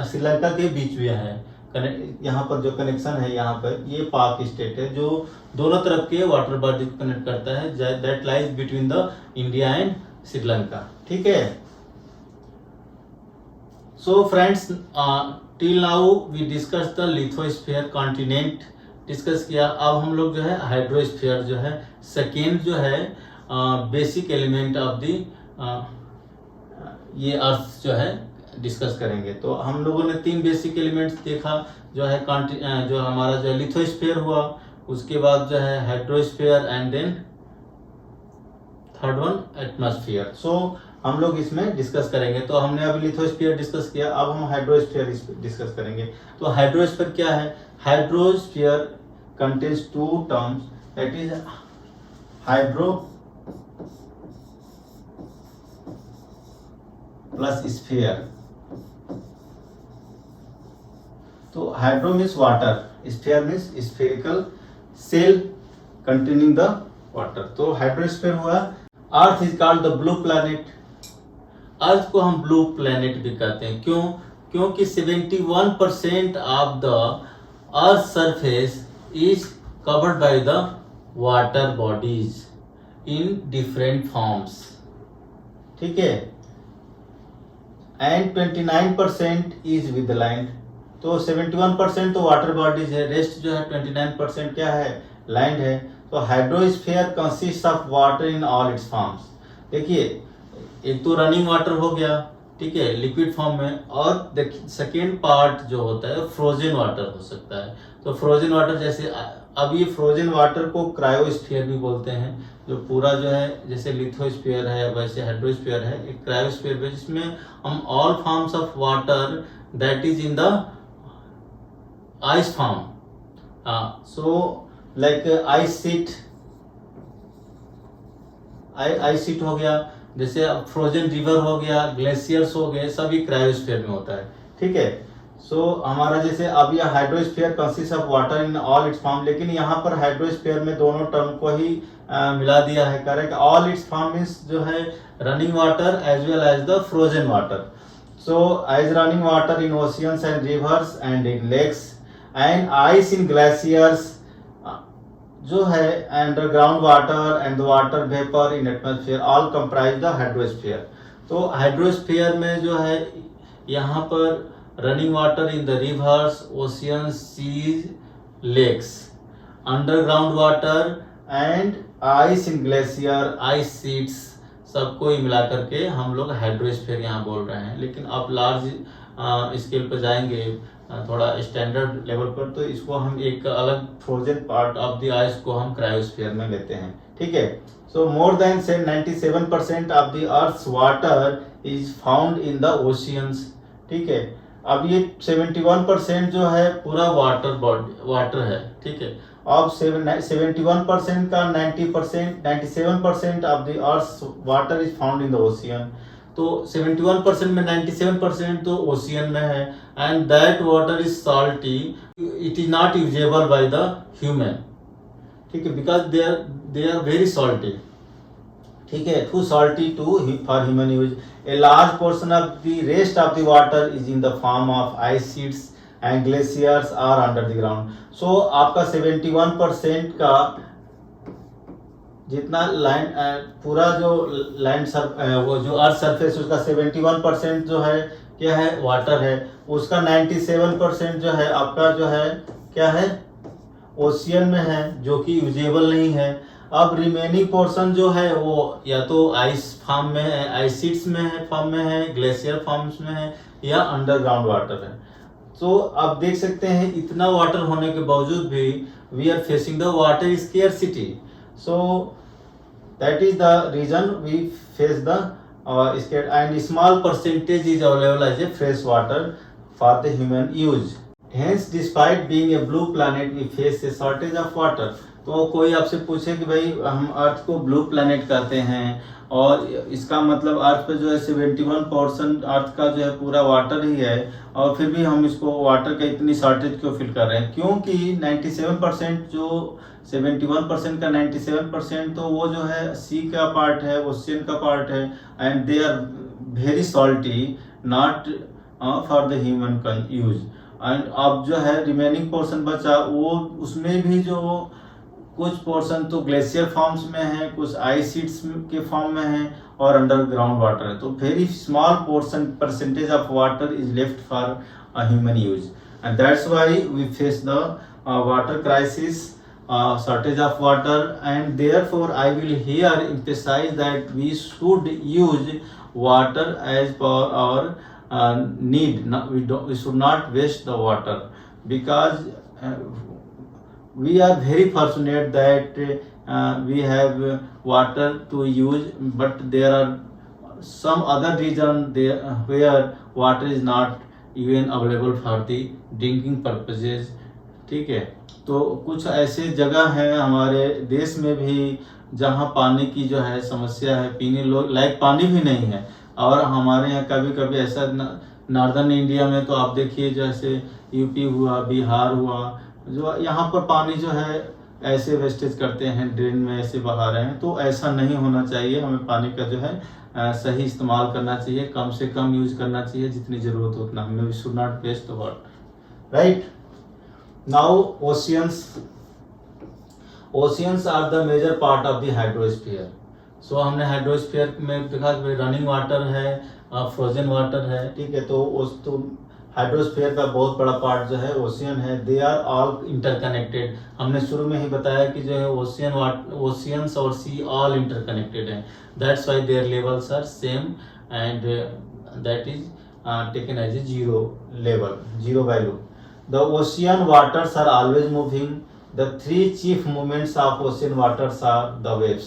Speaker 1: श्रीलंका के बीच में है. यहाँ पर जो कनेक्शन है, यहाँ पर ये पाक स्टेट है जो दोनों तरफ के वाटर बॉडीज को कनेक्ट करता है, that lies between the India and Sri Lanka. ठीक है, so friends, till now we discuss the lithosphere continent discuss किया. अब हम लोग जो है हाइड्रोस्फीयर जो है सेकेंड जो है बेसिक एलिमेंट ऑफ द ये अर्थ जो है डिस्कस करेंगे। तो हम लोगों ने 3 बेसिक एलिमेंट्स देखा, जो है जो हमारा जो लिथोस्फीयर हुआ, उसके बाद जो है hydrosphere and then third one atmosphere. So हम लोग इसमें डिस्कस करेंगे। तो हमने अभी लिथोस्फीयर डिस्कस किया, अब हम हाइड्रोस्फीयर डिस्कस करेंगे। तो हाइड्रोस्फीयर क्या है? Hydrosphere contains 2 terms, that is hydro plus sphere. तो hydro means water, sphere means spherical cell containing the water. तो हाइड्रोस्फीयर हुआ। Earth is called the blue planet. Earth को हम ब्लू प्लैनेट भी कहते हैं। क्यों? क्योंकि 71% of the earth surface is covered by the water bodies in different forms, ठीक है, एंड 29% इज विद लैंड। तो 71% तो वाटर बॉडीज है, रेस्ट जो है 29% क्या है? लैंड है। तो hydrosphere consist of water in all it's forms. देखिए, एक तो रनिंग वाटर हो गया, ठीक है, लिक्विड फॉर्म में, और देखिए सेकेंड पार्ट जो होता है फ्रोजन वाटर हो सकता है। तो फ्रोजन वाटर जैसे अब ये फ्रोजन वाटर को क्रायोस्फीयर भी बोलते हैं। जो पूरा जो है जैसे लिथोस्फीयर है वैसे हाइड्रोस्फीयर है, एक क्रायोस्फीयर है जिसमें हम all forms of water that is in the ice form. So like ice sheet हो गया, जैसे फ्रोजन रिवर हो गया, ग्लेशियर्स हो गए, सभी क्रायोस्फीयर में होता है, ठीक है। सो हमारा जैसे अब यह hydrosphere consist of water in all its form, लेकिन यहाँ पर हाइड्रोस्फीयर में दोनों टर्म को ही मिला दिया है। Correct. All its form means जो है running water as well as the frozen water. So as running water in oceans and rivers and in lakes and ice in glaciers जो है, underground water and the water vapour in atmosphere all comprise the hydrosphere. तो hydrosphere में जो है यहाँ पर running water in the rivers, oceans, seas, lakes, underground water and ice in glacier, ice sheets, सबको ही मिला करके हम लोग हाइड्रोस्फीयर यहाँ बोल रहे हैं। लेकिन आप लार्ज स्केल पर जाएंगे, थोड़ा स्टैंडर्ड लेवल पर, तो इसको हम एक अलग frozen part of the ice को हम क्रायोस्फीयर में लेते हैं, ठीक है। So more than 97% of the earth's water is found in the oceans, ठीक है। अब ये 71% जो है पूरा वाटर है, ठीक है। अब 71% का 97% of the earth's water is found in the ocean. तो 71% में 97% तो ओशियन में है, and that water is salty, it is not usable by the human, ठीक है, because they are very salty, ठीक है, too salty to for human use. A large portion of the rest of the water is in the form of ice sheets and glaciers are under the ground. सो आपका 71% का जितना land पूरा जो land वो जो earth surface उसका 71% जो है क्या है? वाटर है। उसका 97% जो है आपका जो है क्या है? ओशियन में है, जो कि यूजेबल नहीं है। अब रिमेनिंग पोर्शन जो है वो या तो आइस फॉर्म में है, आइस शीट्स में है, फॉर्म में है, ग्लेशियर फॉर्म्स में है, या अंडरग्राउंड वाटर है। तो आप देख सकते हैं इतना वाटर होने के बावजूद भी we are facing the water scarcity. So that is the reason we face the scarcity, and small percentage is available as a fresh water for the human use. Hence, despite being a blue planet, we face a shortage of water. तो कोई आपसे पूछे कि भाई हम अर्थ को blue planet कहते हैं और इसका मतलब अर्थ पे जो है 71% अर्थ का जो है पूरा वाटर ही है, और फिर भी हम इसको वाटर का इतनी शॉर्टेज क्यों फील कर रहे हैं? क्योंकि 97% जो 71% का 97% तो वो जो है सी का पार्ट है, ओशियन का पार्ट है, and they are very salty, not for the human use. And अब जो है रिमेनिंग पोर्शन बचा, वो उसमें भी जो कुछ पोर्शन तो ग्लेशियर फॉर्म्स में है, कुछ आइस शीट्स के फॉर्म में है, और अंडरग्राउंड वाटर है। तो very small portion percentage of water is left for human use, and that's why we face the water crisis, shortage of water, and therefore I will here emphasize that we should use water as per our need. We should not waste the water, because we are very fortunate that we have water to use, but there are some other region there where water is not even available for the drinking purposes. ठीक है, तो कुछ ऐसे जगह हैं हमारे देश में भी जहाँ पानी की जो है समस्या है, पीने लायक पानी भी नहीं है। और हमारे यहाँ कभी कभी ऐसा नॉर्दर्न इंडिया में तो आप देखिए, जैसे यूपी हुआ, बिहार हुआ, जो यहाँ पर पानी जो है ऐसे वेस्टेज करते हैं, ड्रेन में ऐसे बहा रहे हैं। तो ऐसा नहीं होना चाहिए, हमें पानी का जो है सही इस्तेमाल करना चाहिए, कम से कम यूज करना चाहिए, जितनी जरूरत हो उतना हमें। We should not waste the water, right. Now oceans are the major part of the hydrosphere. So हमने हाइड्रोस्फीयर में देखा रनिंग वाटर है, फ्रोजन वाटर है, ठीक है। तो हाइड्रोस्फीयर का बहुत बड़ा पार्ट जो है ओशियन है। They are all interconnected. हमने शुरू में ही बताया कि जो है ओशियंस और सी ऑल इंटरकनेक्टेड हैं। That's why their levels are same and that is taken as a zero level, zero value. The ocean waters are always moving. The three chief movements of ocean waters are the waves.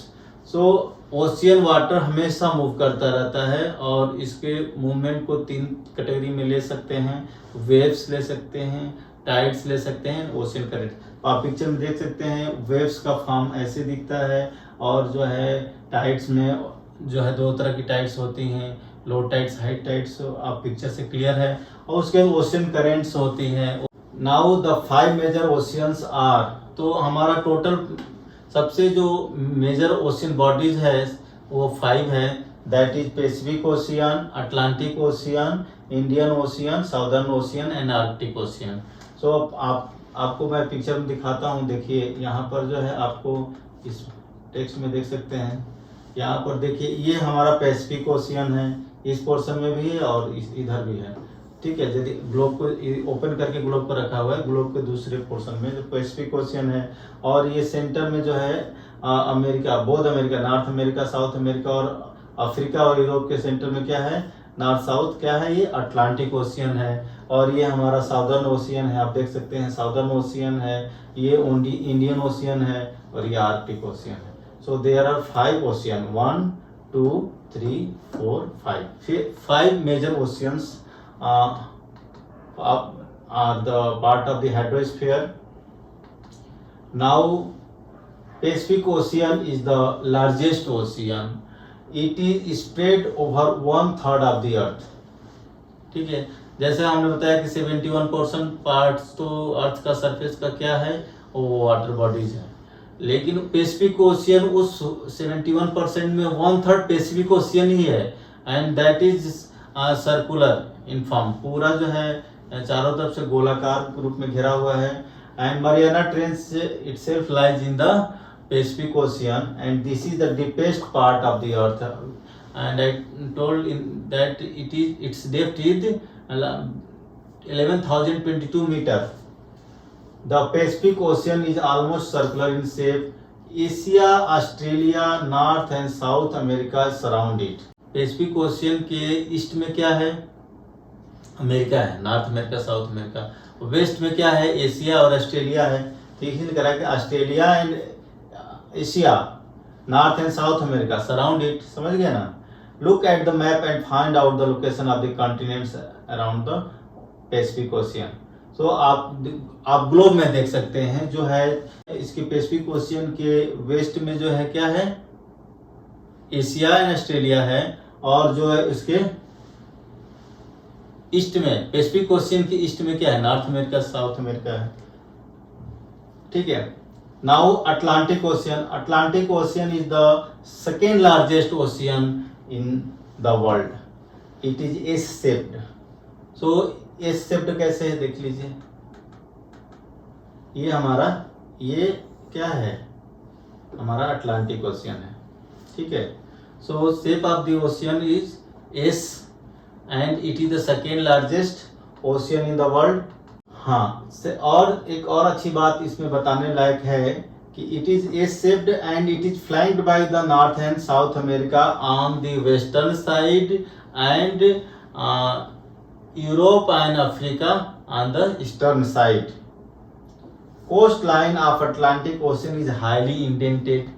Speaker 1: So ocean water हमेशा move करता रहता है, और इसके movement को तीन category में ले सकते हैं। वेव्स ले सकते हैं, टाइड्स ले सकते हैं, ओशियन करंट। आप पिक्चर में देख सकते हैं वेव्स का फॉर्म ऐसे दिखता है, और जो है टाइड्स में जो है दो तरह की टाइड्स होती हैं, लो टाइड्स, हाई टाइड्स, आप पिक्चर से क्लियर है। और उसके ओशियन करेंट्स होती हैं। Now the 5 major oceans are, तो हमारा टोटल सबसे जो मेजर ओशियन बॉडीज है वो 5 है। That is Pacific Ocean, Atlantic Ocean, Indian Ocean, Southern Ocean and Arctic Ocean. So आपको मैं पिक्चर में दिखाता हूँ। देखिए यहाँ पर जो है आपको इस टेक्स्ट में देख सकते हैं, यहाँ पर देखिए ये हमारा पैसिफिक ओशियन है, इस पोर्शन में भी है और इधर भी है, ठीक है। यदि ग्लोब को ओपन करके ग्लोब पर रखा हुआ है, ग्लोब के दूसरे पोर्शन में जो पैसिफिक ओशियन है, और ये सेंटर में जो है America, both America, north America, South America, और अफ्रीका और यूरोप के सेंटर में क्या है, नॉर्थ साउथ क्या है, ये अटलांटिक ओशियन है। और ये हमारा साउदर्न ओशियन है, आप देख सकते हैं साउदर्न ओशियन है, ये इंडियन ओशियन है, और ये आर्कटिक ओशियन है। So there are 5 ocean, 1 2 3 4 5। 5 major oceans are the part of the hydrosphere. Now Pacific Ocean is the largest ocean. It is spread over 1/3 of the earth. ठीक है, जैसे हमने बताया कि 71% पार्ट्स तो अर्थ का सरफेस का क्या है, वो वाटर बॉडीज है। लेकिन पैसिफिक ओशियन उस 71% में 1/3 पैसिफिक ओशियन ही है, and that is circular in form. पूरा जो है चारों तरफ से गोलाकार रूप में घिरा हुआ है। And Mariana trench itself lies in the Pacific ocean, and this is the deepest part of the earth. And I told that its depth is 11,022 metre. The Pacific ocean is almost circular in shape. Asia, Australia, North and South America surround it. Pacific ocean के east में क्या है, America है, North America, South America. West में क्या है, Asia और Australia है। ठीक है, करा के Australia and Asia, North and South America surround it. समझ गए ना। Look at the map and find out the location of the continents around the Pacific Ocean. So आप ग्लोब में देख सकते हैं जो है इसके पैसिफिक ओशियन के वेस्ट में जो है क्या है, एशिया एंड ऑस्ट्रेलिया है, और जो है इसके ईस्ट में, पैसिफिक ओशियन के ईस्ट में क्या है, नॉर्थ अमेरिका, साउथ अमेरिका है। ठीक है। Now Atlantic ocean. Atlantic ocean is the second largest ocean in the world. It is S shaped. So S shaped कैसे है देख लीजिए, ये हमारा, ये क्या है, हमारा अटलांटिक ओशियन है। ठीक है। सो shape of the ocean is S and it is the second largest ocean in the world. हाँ, और एक और अच्छी बात इसमें बताने लायक है कि it is S shaped and it is flanked by the north and South America on the western side and Europe and Africa on the eastern side. Coastline of Atlantic Ocean is highly indented.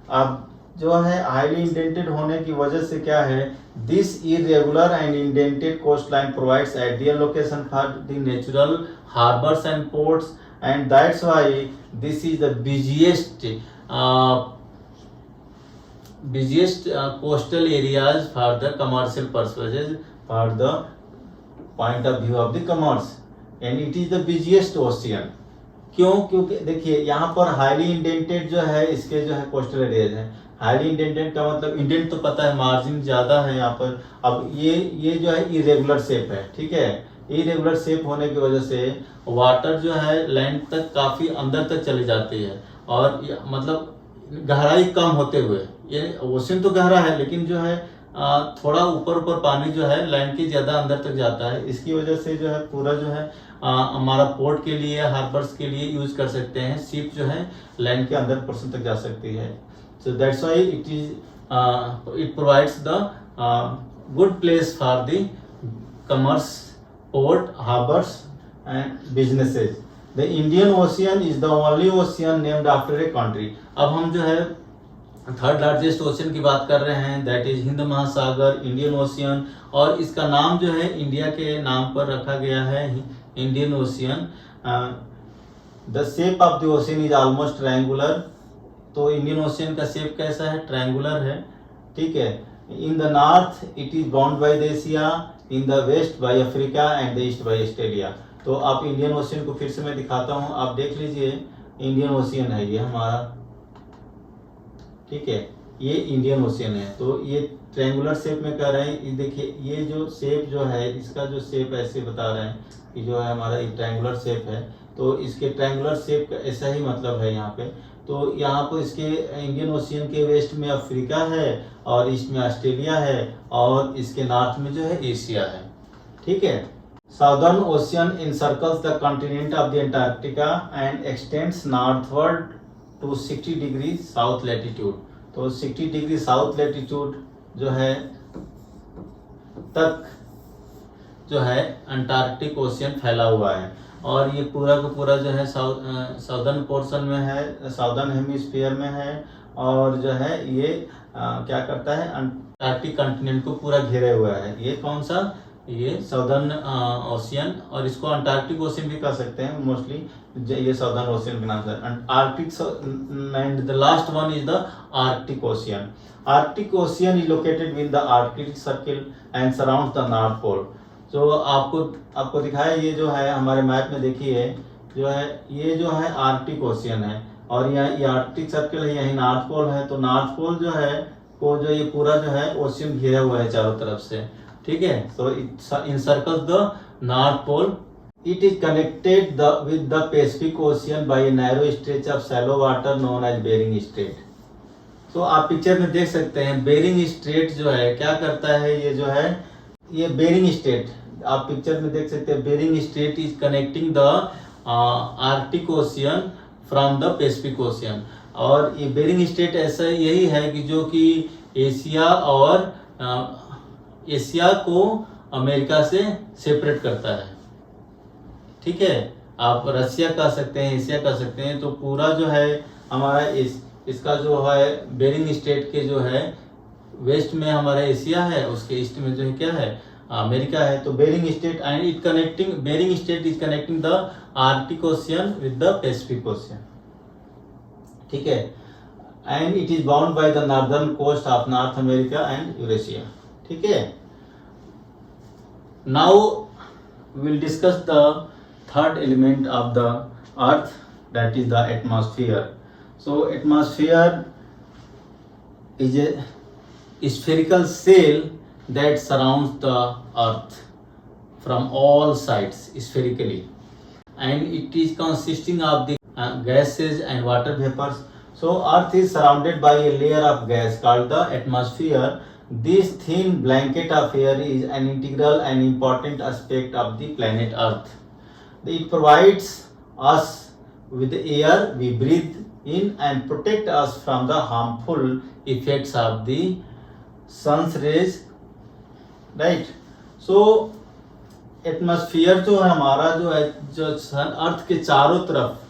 Speaker 1: अब जो है highly indented होने की वजह से क्या है, this irregular and indented coastline provides ideal location for the natural harbors and ports, and that's why this is the busiest coastal areas for the commercial purposes, for the point of view of the commerce, and it is the busiest ocean. क्यों? क्योंकि देखिए यहाँ पर highly indented जो है इसके जो है कोस्टल एरियाज है. हाईली इंडेंटेड का मतलब, इंडेंट तो पता है मार्जिन ज्यादा है यहाँ पर. अब ये जो है इरेगुलर शेप है, ठीक है. इरेगुलर शेप होने की वजह से वाटर जो है लैंड तक काफी अंदर तक चली जाती है, और मतलब गहराई कम होते हुए, ये ओशन तो गहरा है लेकिन जो है थोड़ा ऊपर पानी जो है लैंड के ज्यादा अंदर तक जाता है. इसकी वजह से जो है पूरा जो है हमारा पोर्ट के लिए, हार्बर्स के लिए यूज कर सकते हैं. शिप जो है लैंड के अंदर पोर्शन तक जा सकती है. So that's why it provides the good place for the commerce, port, harbours and businesses. The Indian ocean is the only ocean named after a country. अब हम जो है थर्ड लार्जेस्ट ओशियन की बात कर रहे हैं, दैट इज हिंद महासागर, इंडियन ओशियन, और इसका नाम जो है इंडिया के नाम पर रखा गया है, Indian ocean. The shape of the ocean is almost triangular. तो इंडियन ओशियन का शेप कैसा है? ट्रायंगुलर है, ठीक है. In the north it is bound by the Asia, in the west by Africa and the east by Australia. तो आप Indian ocean को फिर से मैं दिखाता हूँ, आप देख लीजिए. इंडियन ओशियन है ये हमारा, ठीक है. ये इंडियन ओशियन है. तो ये ट्रायंगुलर शेप में कह रहे हैं. ये देखिए ये जो शेप जो है, इसका जो शेप ऐसे बता रहे हैं कि जो है हमारा ये ट्रायंगुलर शेप है. तो इसके ट्रायंगुलर शेप का ऐसा ही मतलब है यहाँ पे. तो यहाँ पर इसके इंडियन ओशियन के वेस्ट में अफ्रीका है, और ईस्ट में ऑस्ट्रेलिया है, और इसके नॉर्थ में जो है एशिया है, ठीक है. Southern ocean encircles the continent of the Antarctica and extends northward to 60 degree south latitude. तो 60 डिग्री साउथ लैटिट्यूड जो है तक जो है अंटार्कटिक ओशियन फैला हुआ है, और ये पूरा का पूरा जो है साउदर्न पोर्शन में है, साउदर्न हेमिस्फीयर में है, और जो है ये क्या करता है, अंटार्कटिक कॉन्टिनेंट को पूरा घेरे हुआ है. ये कौन सा? ये साउदर्न ओशियन, और इसको अंटार्कटिक ओशियन भी कह सकते हैं मोस्टली. ये साउदर्न ओशियन के नाम से Arctic. And the last one is the Arctic ocean. Arctic ocean is located with the Arctic circle and surrounds the North Pole. जो आपको दिखाया, ये जो है हमारे मैप में देखिए, जो है ये जो है आर्कटिक ओशियन है, और ये आर्कटिक सर्किल है, यही नॉर्थ पोल है. तो नॉर्थ पोल जो है को जो ये पूरा जो है ओशियन घेरा हुआ है चारों तरफ से, ठीक है. So it encircles the North Pole. It is connected with the Pacific Ocean by a narrow stretch of shallow water known as Bering Strait. तो आप पिक्चर में देख सकते हैं बेरिंग स्ट्रेट जो है क्या करता है, ये जो है ये बेरिंग स्ट्रेट आप पिक्चर में देख सकते हैं. Bering strait is connecting the Arctic ocean from the Pacific ocean. और ये बेरिंग स्ट्रेट ऐसा यही है कि जो कि एशिया और एशिया को अमेरिका से सेपरेट करता है, ठीक है. आप रसिया कह सकते हैं, एशिया कह सकते हैं. तो पूरा जो है हमारा इसका जो है बेरिंग स्ट्रेट के जो है वेस्ट में हमारा एशिया है, उसके ईस्ट में जो है क्या है, अमेरिका है. तो Bering strait and it connecting, Bering strait is connecting the Arctic ocean with the Pacific ocean, ठीक है. And it is bound by the northern coast of North America and Eurasia, ठीक है. Now we'll discuss the third element of the earth, that is the atmosphere. So atmosphere is a spherical shell that surrounds the earth from all sides spherically, and it is consisting of the gases and water vapors. So earth is surrounded by a layer of gas called the atmosphere. This thin blanket of air is an integral and important aspect of the planet Earth. It provides us with the air we breathe in and protect us from the harmful effects of the sun's rays. Right? So atmosphere जो है हमारा जो है, जो सन अर्थ के चारों तरफ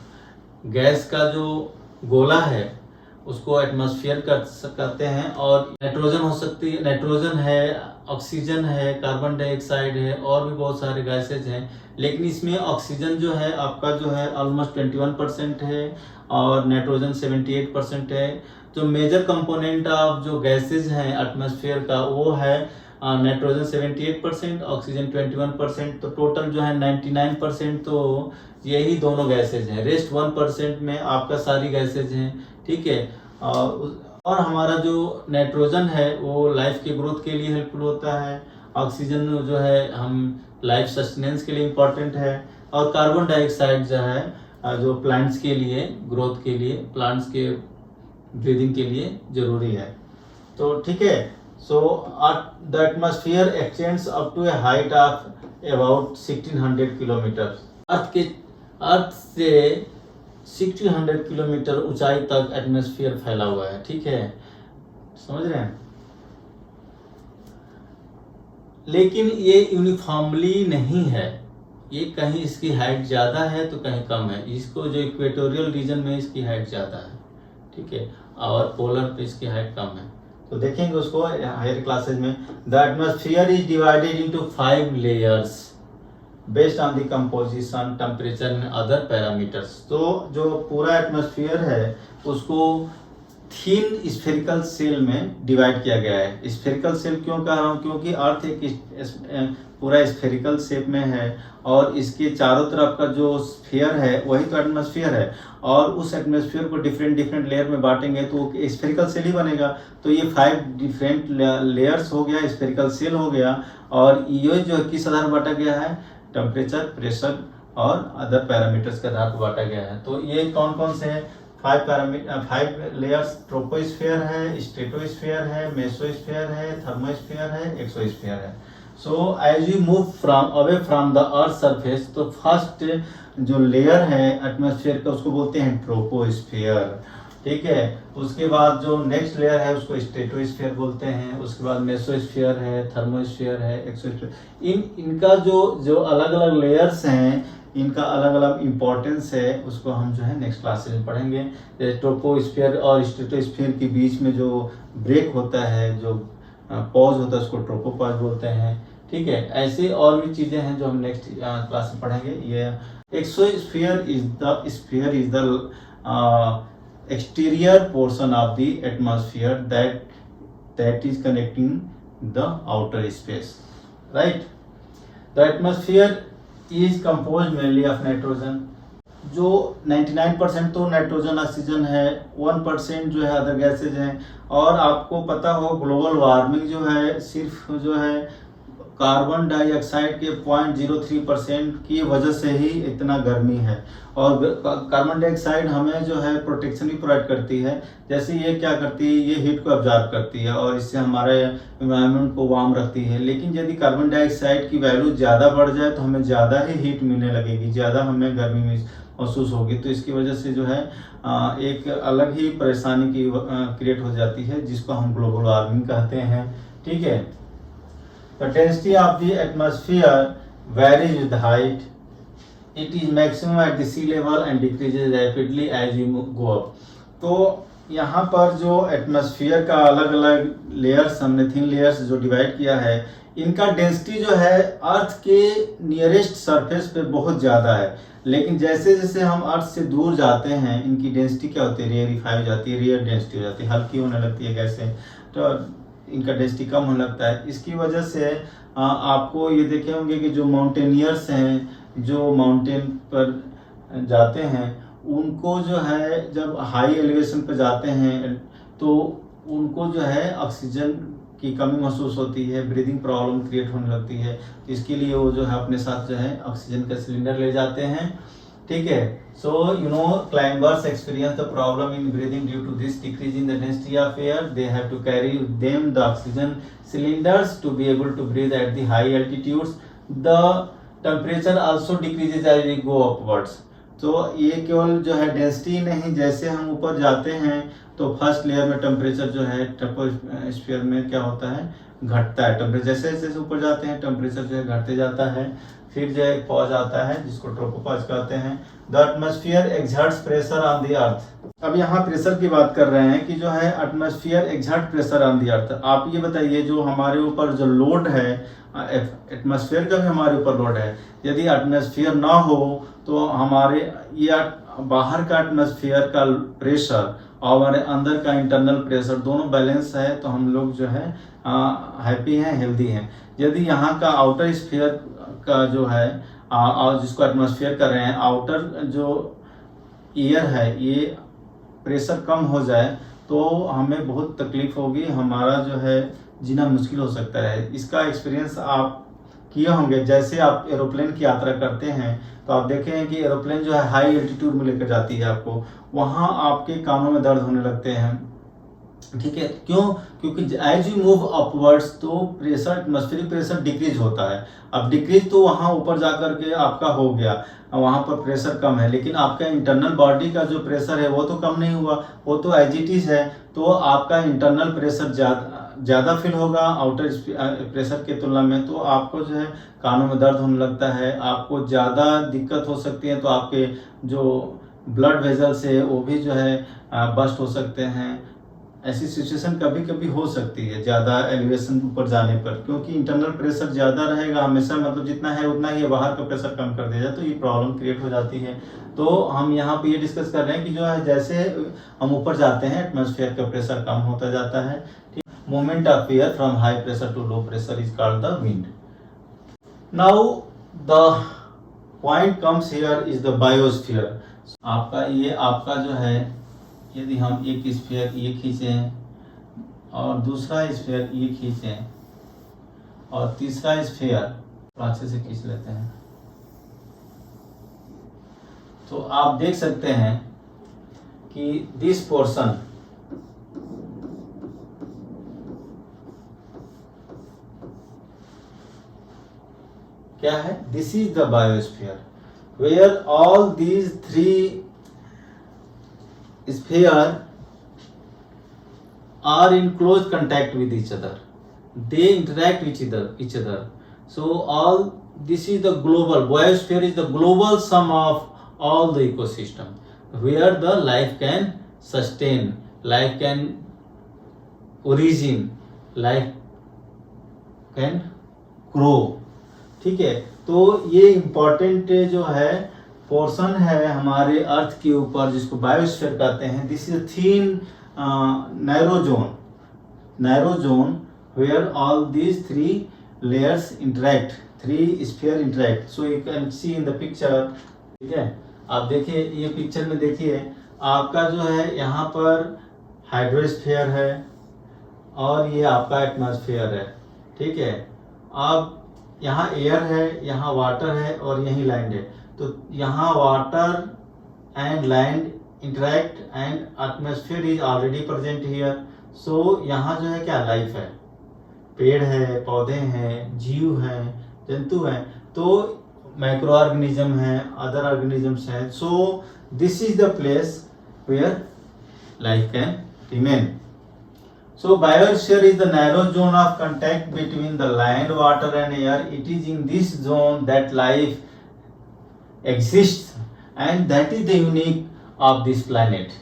Speaker 1: gas का जो गोला है उसको एटमॉस्फेयर कहते हैं। और नाइट्रोजन हो सकती है, नाइट्रोजन है, ऑक्सीजन है, कार्बन डाइऑक्साइड है, और भी बहुत सारे गैसेज हैं। लेकिन इसमें ऑक्सीजन जो है आपका जो है ऑलमोस्ट 21% है और नाइट्रोजन 78% है। जो मेजर कंपोनेंट ऑफ जो गैसेज हैं एटमॉस्फेयर का वो है नाइट्रोजन 78%, ऑक्सीजन 21%, तो टोटल जो है 99% तो यही दोनों गैसेज हैं। रेस्ट 1% में आपका सारी गैसेज हैं, ठीक है। और हमारा जो नाइट्रोजन है वो लाइफ के ग्रोथ के लिए हेल्पफुल होता है, ऑक्सीजन जो है हम लाइफ सस्टेनेंस के लिए इम्पोर्टेंट है, और कार्बन डाइऑक्साइड जो है जो प्लांट्स के लिए ग्रोथ के लिए, प्लांट्स के ब्रीदिंग के लिए जरूरी है। तो ठीक है, so the atmosphere extends up to a height of about 1600 kilometre. Earth से 1600 किलोमीटर ऊंचाई तक एटमॉस्फेयर फैला हुआ है, ठीक है, समझ रहे हैं। लेकिन ये यूनिफॉर्मली नहीं है, ये कहीं इसकी हाइट ज़्यादा है तो कहीं कम है। इसको जो इक्वेटोरियल रीजन में इसकी हाइट ज़्यादा है, ठीक है, और पोलर पे इसकी हाइट कम है। तो देखेंगे उसको हायर क्लासेज में। The atmosphere is divided into 5 layers based on the composition, temperature and other parameters. तो जो पूरा एटमॉस्फेयर है उसको थिन स्फेरिकल सेल में डिवाइड किया गया है। स्फेरिकल सेल क्यों कह रहा हूँ, क्योंकि अर्थ एक पूरा स्फेरिकल शेप में है और इसके चारों तरफ का जो स्फीयर है वही तो एटमॉस्फेयर है, और उस एटमॉस्फेयर को डिफरेंट लेयर में बांटेंगे तो स्फेरिकल सेल ही बनेगा। तो ये 5 डिफरेंट लेयर्स हो गया, स्फेरिकल सेल हो गया, और ये जो किस आधार पर बांटा गया है, टेम्परेचर, प्रेशर और अदर पैरामीटर्स के आधार पर बांटा गया है। तो ये कौन कौन से हैं? 5 लेयर्स, ट्रोपोस्फेयर है, स्ट्रेटोस्फेयर है, मेसोस्फेयर है, थर्मोस्फेयर है, एक्सोस्फेयर है। So as you move from away from the earth surface, तो फर्स्ट जो लेयर है एटमॉस्फेयर का उसको बोलते हैं ट्रोपोस्फेयर, ठीक है। उसके बाद जो नेक्स्ट लेयर है उसको स्ट्रेटोस्फेयर बोलते हैं, उसके बाद मेसोस्फेयर है, थर्मोस्फेयर है, एक्सोस्फेयर। इनका जो अलग अलग लेयर्स हैं, इनका अलग अलग इम्पोर्टेंस है, उसको हम जो है नेक्स्ट क्लासेस में पढ़ेंगे। ट्रोपोस्फेयर और स्ट्रेटोस्फेयर के बीच में जो ब्रेक होता है, जो पॉज होता है, उसको ट्रोपोपॉज बोलते हैं, ठीक है। ऐसे और भी चीजें हैं जो हम नेक्स्ट क्लास में पढ़ेंगे। ये exosphere is the exterior portion of the atmosphere that is connecting the outer space, right? The atmosphere is composed mainly of nitrogen, जो 99% तो नाइट्रोजन ऑक्सीजन है, 1% जो है अदर गैसेज हैं। और आपको पता हो ग्लोबल वार्मिंग जो है सिर्फ जो है कार्बन डाइऑक्साइड के 0.03% की वजह से ही इतना गर्मी है। और कार्बन डाइऑक्साइड हमें जो है प्रोटेक्शन भी प्रोवाइड करती है, जैसे ये क्या करती है, ये हीट को ऑब्जॉर्ब करती है और इससे हमारे एनवायरनमेंट को वार्म रखती है। लेकिन यदि कार्बन डाइऑक्साइड की वैल्यू ज़्यादा बढ़ जाए तो हमें ज़्यादा ही हीट मिलने लगेगी, ज़्यादा हमें गर्मी महसूस होगी। तो इसकी वजह से जो है एक अलग ही परेशानी की क्रिएट हो जाती है, जिसको हम ग्लोबल वार्मिंग कहते हैं, ठीक है। The density of the atmosphere varies with height. It is maximum at the sea level and decreases rapidly as you go up. तो यहाँ पर जो एटमॉस्फेयर का अलग अलग लेयर्स, हमने थिन लेयर्स जो डिवाइड किया है, इनका डेंसिटी जो है अर्थ के नियरेस्ट सरफेस पे बहुत ज़्यादा है। लेकिन जैसे जैसे हम अर्थ से दूर जाते हैं इनकी डेंसिटी क्या होती है, रेयरिफाई हो जाती है, रेयर डेंसिटी हो जाती है, हल्की होने लगती है गैसें, तो इनका डेंसिटी कम होने लगता है। इसकी वजह से आपको ये देखे होंगे कि जो माउंटेनियर्स हैं, जो माउंटेन पर जाते हैं, उनको जो है जब हाई एलिवेशन पर जाते हैं तो उनको जो है ऑक्सीजन की कमी महसूस होती है, ब्रीदिंग प्रॉब्लम क्रिएट होने लगती है। तो इसके लिए वो जो है अपने साथ जो है ऑक्सीजन का सिलेंडर ले जाते हैं, ठीक है। सो climbers experience the problem in breathing due to this decrease in the density of air. They have to carry with them the oxygen cylinders to be able to breathe at the high altitudes. The temperature also decreases as we go upwards. तो ये केवल जो है density नहीं, जैसे हम ऊपर जाते हैं तो फर्स्ट लेयर में टेम्परेचर जो है ट्रोपोस्फियर में क्या होता है, घटता है टेम्परेचर। जैसे जैसे ऊपर जाते हैं टेम्परेचर जो है घटते जाता है। फिर जो एक पॉज आता है जिसको ट्रोपोपॉज कहते हैं। The atmosphere exerts pressure on the earth. अब यहाँ प्रेशर की बात कर रहे हैं कि जो है atmosphere exert pressure on the earth. आप ये बताइए जो हमारे ऊपर जो लोड है, एटमॉस्फेयर का भी हमारे ऊपर लोड है। यदि एटमॉस्फेयर ना हो तो हमारे ये बाहर का एटमॉस्फेयर का प्रेशर और हमारे अंदर का इंटरनल प्रेशर दोनों बैलेंस है तो हम लोग जो है हैप्पी हैं, हेल्दी हैं। यदि यहाँ का आउटर स्फीयर का जो है और जिसको एटमॉस्फेयर कर रहे हैं, आउटर जो एयर है ये प्रेशर कम हो जाए तो हमें बहुत तकलीफ होगी, हमारा जो है जीना मुश्किल हो सकता है। इसका एक्सपीरियंस आप किए होंगे। जैसे आप एरोप्लेन की यात्रा करते हैं तो आप देखें कि एरोप्लेन जो है हाई एल्टीट्यूड में लेकर जाती है आपको, वहाँ आपके कानों में दर्द होने लगते हैं, ठीक है। क्यों? क्योंकि एज यू मूव अपवर्ड्स तो प्रेशर, एटमॉस्फेरिक प्रेशर डिक्रीज होता है। अब डिक्रीज तो वहाँ ऊपर जाकर के आपका हो गया, वहाँ पर प्रेशर कम है, लेकिन आपका इंटरनल बॉडी का जो प्रेशर है वो तो कम नहीं हुआ, वो तो एज इट इज है। तो आपका इंटरनल प्रेशर ज़्यादा फील होगा आउटर प्रेशर के तुलना में। तो आपको जो है कानों में दर्द होने लगता है, आपको ज़्यादा दिक्कत हो सकती है। तो आपके जो ब्लड वेजल्स है वो भी जो है बस्ट हो सकते हैं। ऐसी सिचुएशन कभी कभी हो सकती है ज़्यादा एलिवेशन ऊपर जाने पर, क्योंकि इंटरनल प्रेशर ज़्यादा रहेगा हमेशा, मतलब जितना है उतना ही, बाहर का प्रेशर कम कर दिया जाए तो ये प्रॉब्लम क्रिएट हो जाती है। तो हम यहाँ पे ये डिस्कस कर रहे हैं कि जो है जैसे हम ऊपर जाते हैं एटमॉस्फेयर का प्रेशर कम होता जाता है, ठीक। Movement of air from high pressure to low pressure is called the wind. Now the point comes here is the biosphere. आपका जो है, यदि हम एक स्फीयर ये खींचें और दूसरा स्फीयर ये खींचें और तीसरा स्फीयर अच्छे से खींच लेते हैं तो आप देख सकते हैं कि दिस पोर्शन क्या है, this is the biosphere where all these three sphere are in close contact with each other, they interact with each other. So all this is the global biosphere is the global sum of all the ecosystem where the life can sustain, life can origin, life can grow, ठीक है। तो ये important जो है portion है हमारे अर्थ के ऊपर जिसको बायोस्फीयर कहते हैं। This is thin narrow zone where all these three layers interact, three sphere interact. So you can see in the picture, ठीक है। आप देखिए ये पिक्चर में देखिए आपका जो है यहाँ पर हाइड्रोस्फीयर है और ये आपका एटमॉस्फेयर है, ठीक है। अब यहाँ एयर है, यहाँ वाटर है और यहीं लैंड है। तो यहाँ water and land interact and atmosphere is already present here. So यहाँ जो है क्या, लाइफ है, पेड़ है, पौधे हैं, जीव हैं, जंतु हैं, तो माइक्रो ऑर्गेनिज्म हैं, अदर ऑर्गेनिजम्स हैं। So this is the place where life can remain. So biosphere is the narrow zone of contact between the land, water and air. It is in this zone that life exists and that is the unique of this planet.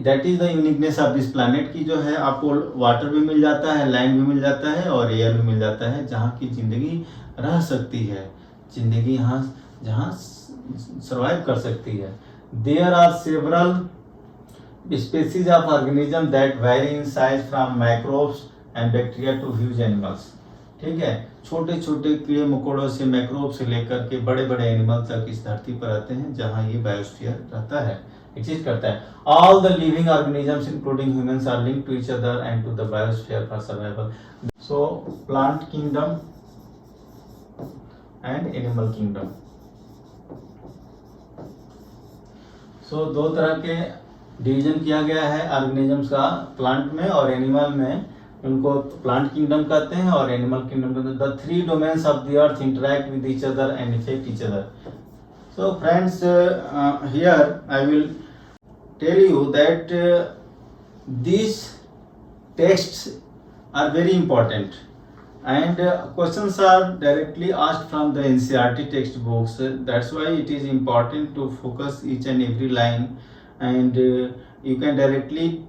Speaker 1: That is the uniqueness of this planet कि जो है आपको water भी मिल जाता है, land भी मिल जाता है और एयर भी मिल जाता है, जहाँ की जिंदगी रह सकती है, जिंदगी यहाँ जहाँ सर्वाइव कर सकती है। There are several species of organism that vary in size from microbes and bacteria to huge animals, ठीक है। छोटे छोटे कीड़े मकोड़ों से, मैक्रोब से लेकर के बड़े बड़े एनिमल तक इस धरती पर रहते हैं जहाँ ये बायोस्फीयर रहता है, एग्जिस्ट करता है। All the living organisms including humans are linked to each other and to the biosphere for survival. So plant kingdom and animal kingdom. So दो तरह के डिवीजन किया गया है ऑर्गेनिजम्स का, प्लांट में और एनिमल में। उनको प्लांट किंगडम कहते हैं और एनिमल किंगडम कहते हैं। The three domains of the earth interact with each other and effect each other. So friends, here I will tell you that these texts are very important, and questions are directly asked from the NCERT textbooks. That's why it is important to focus each and every line, and you can directly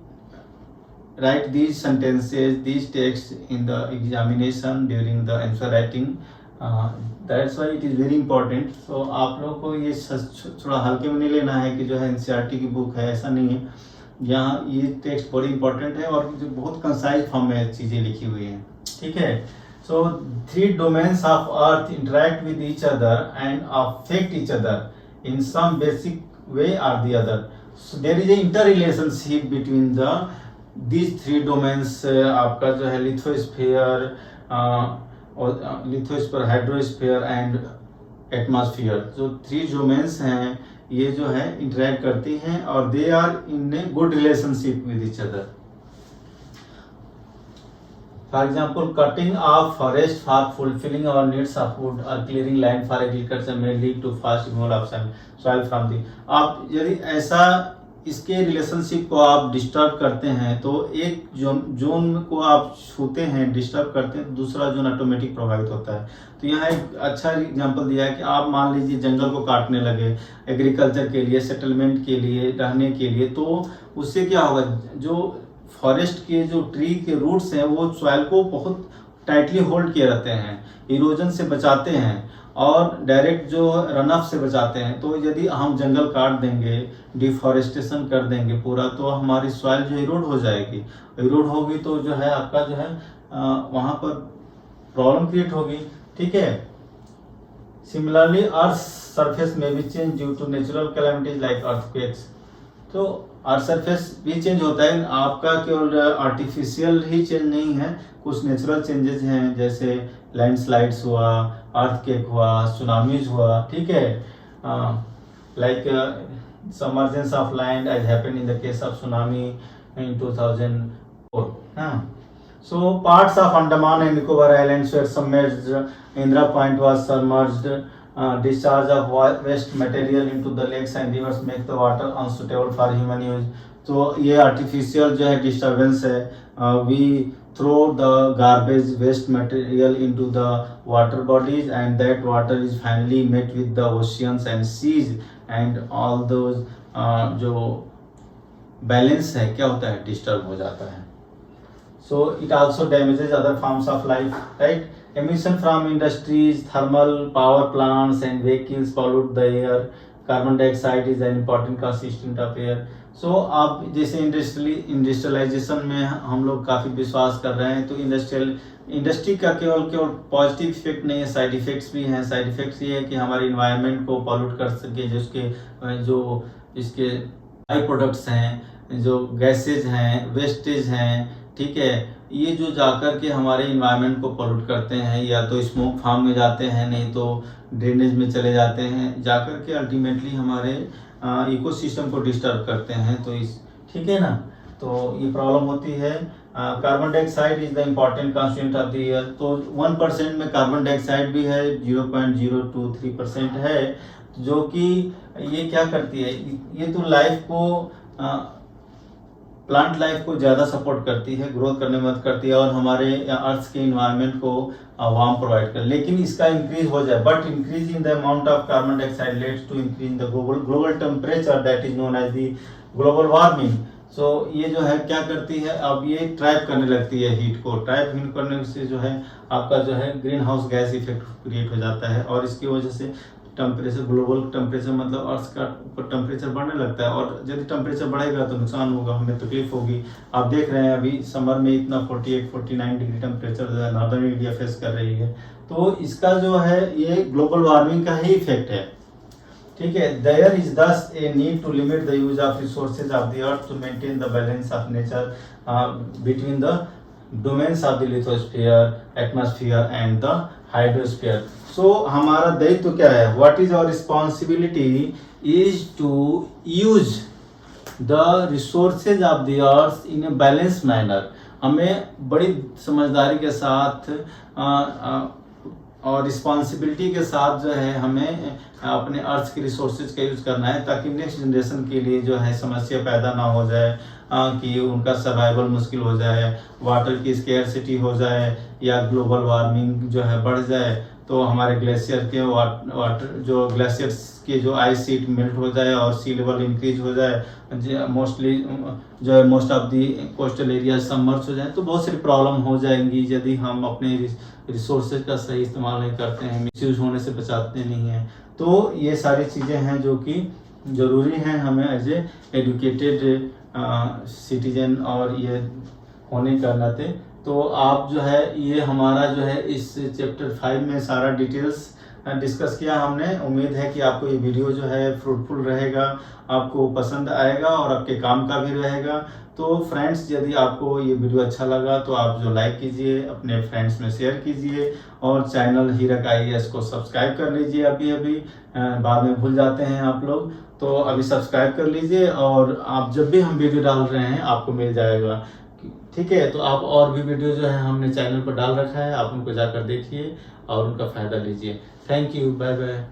Speaker 1: write these sentences, these texts in the examination during the answer writing. That's why it is very important. So आप लोग को ये थोड़ा हल्के में नहीं लेना है कि जो है एनसीईआरटी की बुक है, ऐसा नहीं है। यहाँ ये टेक्स्ट बड़ी इंपॉर्टेंट है और जो बहुत कंसाइज फॉर्म में चीज़ें लिखी हुई हैं, ठीक है। So 3 domains of earth interact with each other and affect each other in some basic way or the other. So there is a interrelationship between the these 3 domains. आपका जो है लिथोस्फीयर और लिथोस्फीयर, हाइड्रोस्फीयर एंड एटमॉस्फेयर, जो 3 domains हैं ये जो है interact करती हैं और they are in a good relationship with each other. For example, cutting of forest for fulfilling our needs of food और clearing land for agriculture may lead to fast removal of soil from the. आप यदि ऐसा इसके relationship को आप disturb करते हैं तो एक जोन को आप छूते हैं, डिस्टर्ब करते हैं, तो दूसरा जोन ऑटोमेटिक प्रभावित होता है। तो यहाँ एक अच्छा एग्जांपल दिया है कि आप मान लीजिए जंगल को काटने लगे एग्रीकल्चर के लिए, सेटलमेंट के लिए, रहने के लिए, तो उससे क्या होगा, जो फॉरेस्ट के जो ट्री के रूट्स हैं वो सॉइल को बहुत टाइटली होल्ड किए रहते हैं, इरोजन से बचाते हैं और डायरेक्ट जो रन ऑफ से बचाते हैं। तो यदि हम जंगल काट देंगे, डिफॉरेस्टेशन कर देंगे पूरा, तो हमारी सॉइल जो इरोड हो जाएगी, इरोड होगी तो जो है आपका जो है वहां पर प्रॉब्लम क्रिएट होगी, ठीक है। सिमिलरली अर्थ सरफेस में भी change due to natural calamities like earthquakes. तो अर्थ सरफेस भी चेंज होता है, आपका केवल आर्टिफिशियल ही चेंज नहीं है, कुछ नेचुरल चेंजेस हैं, जैसे लैंडस्लाइड्स हुआ, अर्थक्वेक हुआ, सुनामीज हुआ, ठीक है, like submergence of land as happened in the case of tsunami in 2004. So parts of Andaman and Nicobar Islands were submerged. Indira Point was submerged. Discharge of waste material into the lakes and rivers make the water unsuitable for human use. तो ये artificial जो है disturbance है, we throw the garbage waste material into the water bodies and that water is finally met with the oceans and seas and all those जो balance है क्या होता है, डिस्टर्ब हो जाता है। So it also damages other forms of life, right. Emission from industries, thermal power plants and vehicles pollute the air. Carbon dioxide is an important constituent of air. So आप जैसे industrialisation में हम लोग काफ़ी विश्वास कर रहे हैं, तो इंडस्ट्री का केवल पॉजिटिव इफेक्ट नहीं है, साइड इफेक्ट्स भी हैं। साइड इफेक्ट्स ये है कि हमारे इन्वायरमेंट को पॉल्यूट कर सके, जो इसके बाई प्रोडक्ट्स हैं, जो गैसेज हैं, वेस्टेज हैं, ठीक है, ये जो जाकर के हमारे इन्वायरमेंट को पॉल्यूट करते हैं, या तो स्मोक फार्म में जाते हैं, नहीं तो ड्रेनेज में चले जाते हैं, जाकर के अल्टीमेटली हमारे इकोसिस्टम को डिस्टर्ब करते हैं। तो ठीक है ना, तो ये प्रॉब्लम होती है। Carbon dioxide is the important constituent of the air. तो 1% में कार्बन डाइऑक्साइड भी है, 0.023% है, जो कि ये क्या करती है, ये तो लाइफ को, प्लांट लाइफ को ज़्यादा सपोर्ट करती है, ग्रोथ करने में मदद करती है और हमारे अर्थ के इन्वायरमेंट को वार्म प्रोवाइड कर। लेकिन इसका इंक्रीज हो जाए, but increase in the amount of carbon dioxide leads to increase in the global temperature, that is known as the global warming. So ये जो है क्या करती है, अब ये ट्रैप करने लगती है हीट को। ट्रैप हीट करने से जो है आपका जो है green house gas effect create हो जाता है और इसकी वजह से टेम्परेचर, ग्लोबल टेम्परेचर मतलब अर्थ का ऊपर टेम्परेचर बढ़ने लगता है और यदि टेम्परेचर बढ़ेगा तो नुकसान होगा, हमें तकलीफ होगी। आप देख रहे हैं अभी समर में इतना 48-49 डिग्री टेम्परेचर जो है नॉर्दर्न इंडिया फेस कर रही है। तो इसका जो है ये ग्लोबल वार्मिंग का ही इफेक्ट है, ठीक है। There is thus a need to limit the use of resources of the earth to maintain the balance of nature between the domains of the lithosphere, atmosphere and the hydrosphere. So हमारा दायित्व तो क्या है, what is our responsibility is to use the resources of the earth in a balance manner. हमें बड़ी समझदारी के साथ और रिस्पॉन्सिबिलिटी के साथ जो है हमें अपने अर्थ के रिसोर्सेज का यूज़ करना है, ताकि नेक्स्ट जनरेशन के लिए जो है समस्या पैदा ना हो जाए कि उनका सर्वाइवल मुश्किल हो जाए, वाटर की स्केर्सिटी हो जाए, या ग्लोबल वार्मिंग जो है बढ़ जाए, तो हमारे ग्लेशियर के वाटर जो ग्लेशियर्स के जो आइस शीट मेल्ट हो जाए और सी लेवल इंक्रीज हो जाए, मोस्टली जो है most of the coastal area submerge हो जाए, तो बहुत सारी प्रॉब्लम हो जाएंगी यदि हम अपने रिसोर्सेज का सही इस्तेमाल नहीं करते हैं, मिसयूज होने से बचाते नहीं हैं। तो ये सारी चीज़ें हैं जो कि ज़रूरी हैं हमें एज ए एडुकेटेड सिटीजन और ये होने का नाते। तो आप जो है ये हमारा जो है इस चैप्टर 5 में सारा डिटेल्स डिस्कस किया हमने। उम्मीद है कि आपको ये वीडियो जो है फ्रूटफुल रहेगा, आपको पसंद आएगा और आपके काम का भी रहेगा। तो फ्रेंड्स, यदि आपको ये वीडियो अच्छा लगा तो आप जो लाइक कीजिए, अपने फ्रेंड्स में शेयर कीजिए, और चैनल हीरक IAS को सब्सक्राइब कर लीजिए। अभी बाद में भूल जाते हैं आप लोग, तो अभी सब्सक्राइब कर लीजिए, और आप जब भी हम वीडियो डाल रहे हैं आपको मिल जाएगा। ठीक है, तो आप और भी वीडियो जो है हमने चैनल पर डाल रखा है, आप उनको जाकर देखिए और उनका फ़ायदा लीजिए। Thank you, bye bye.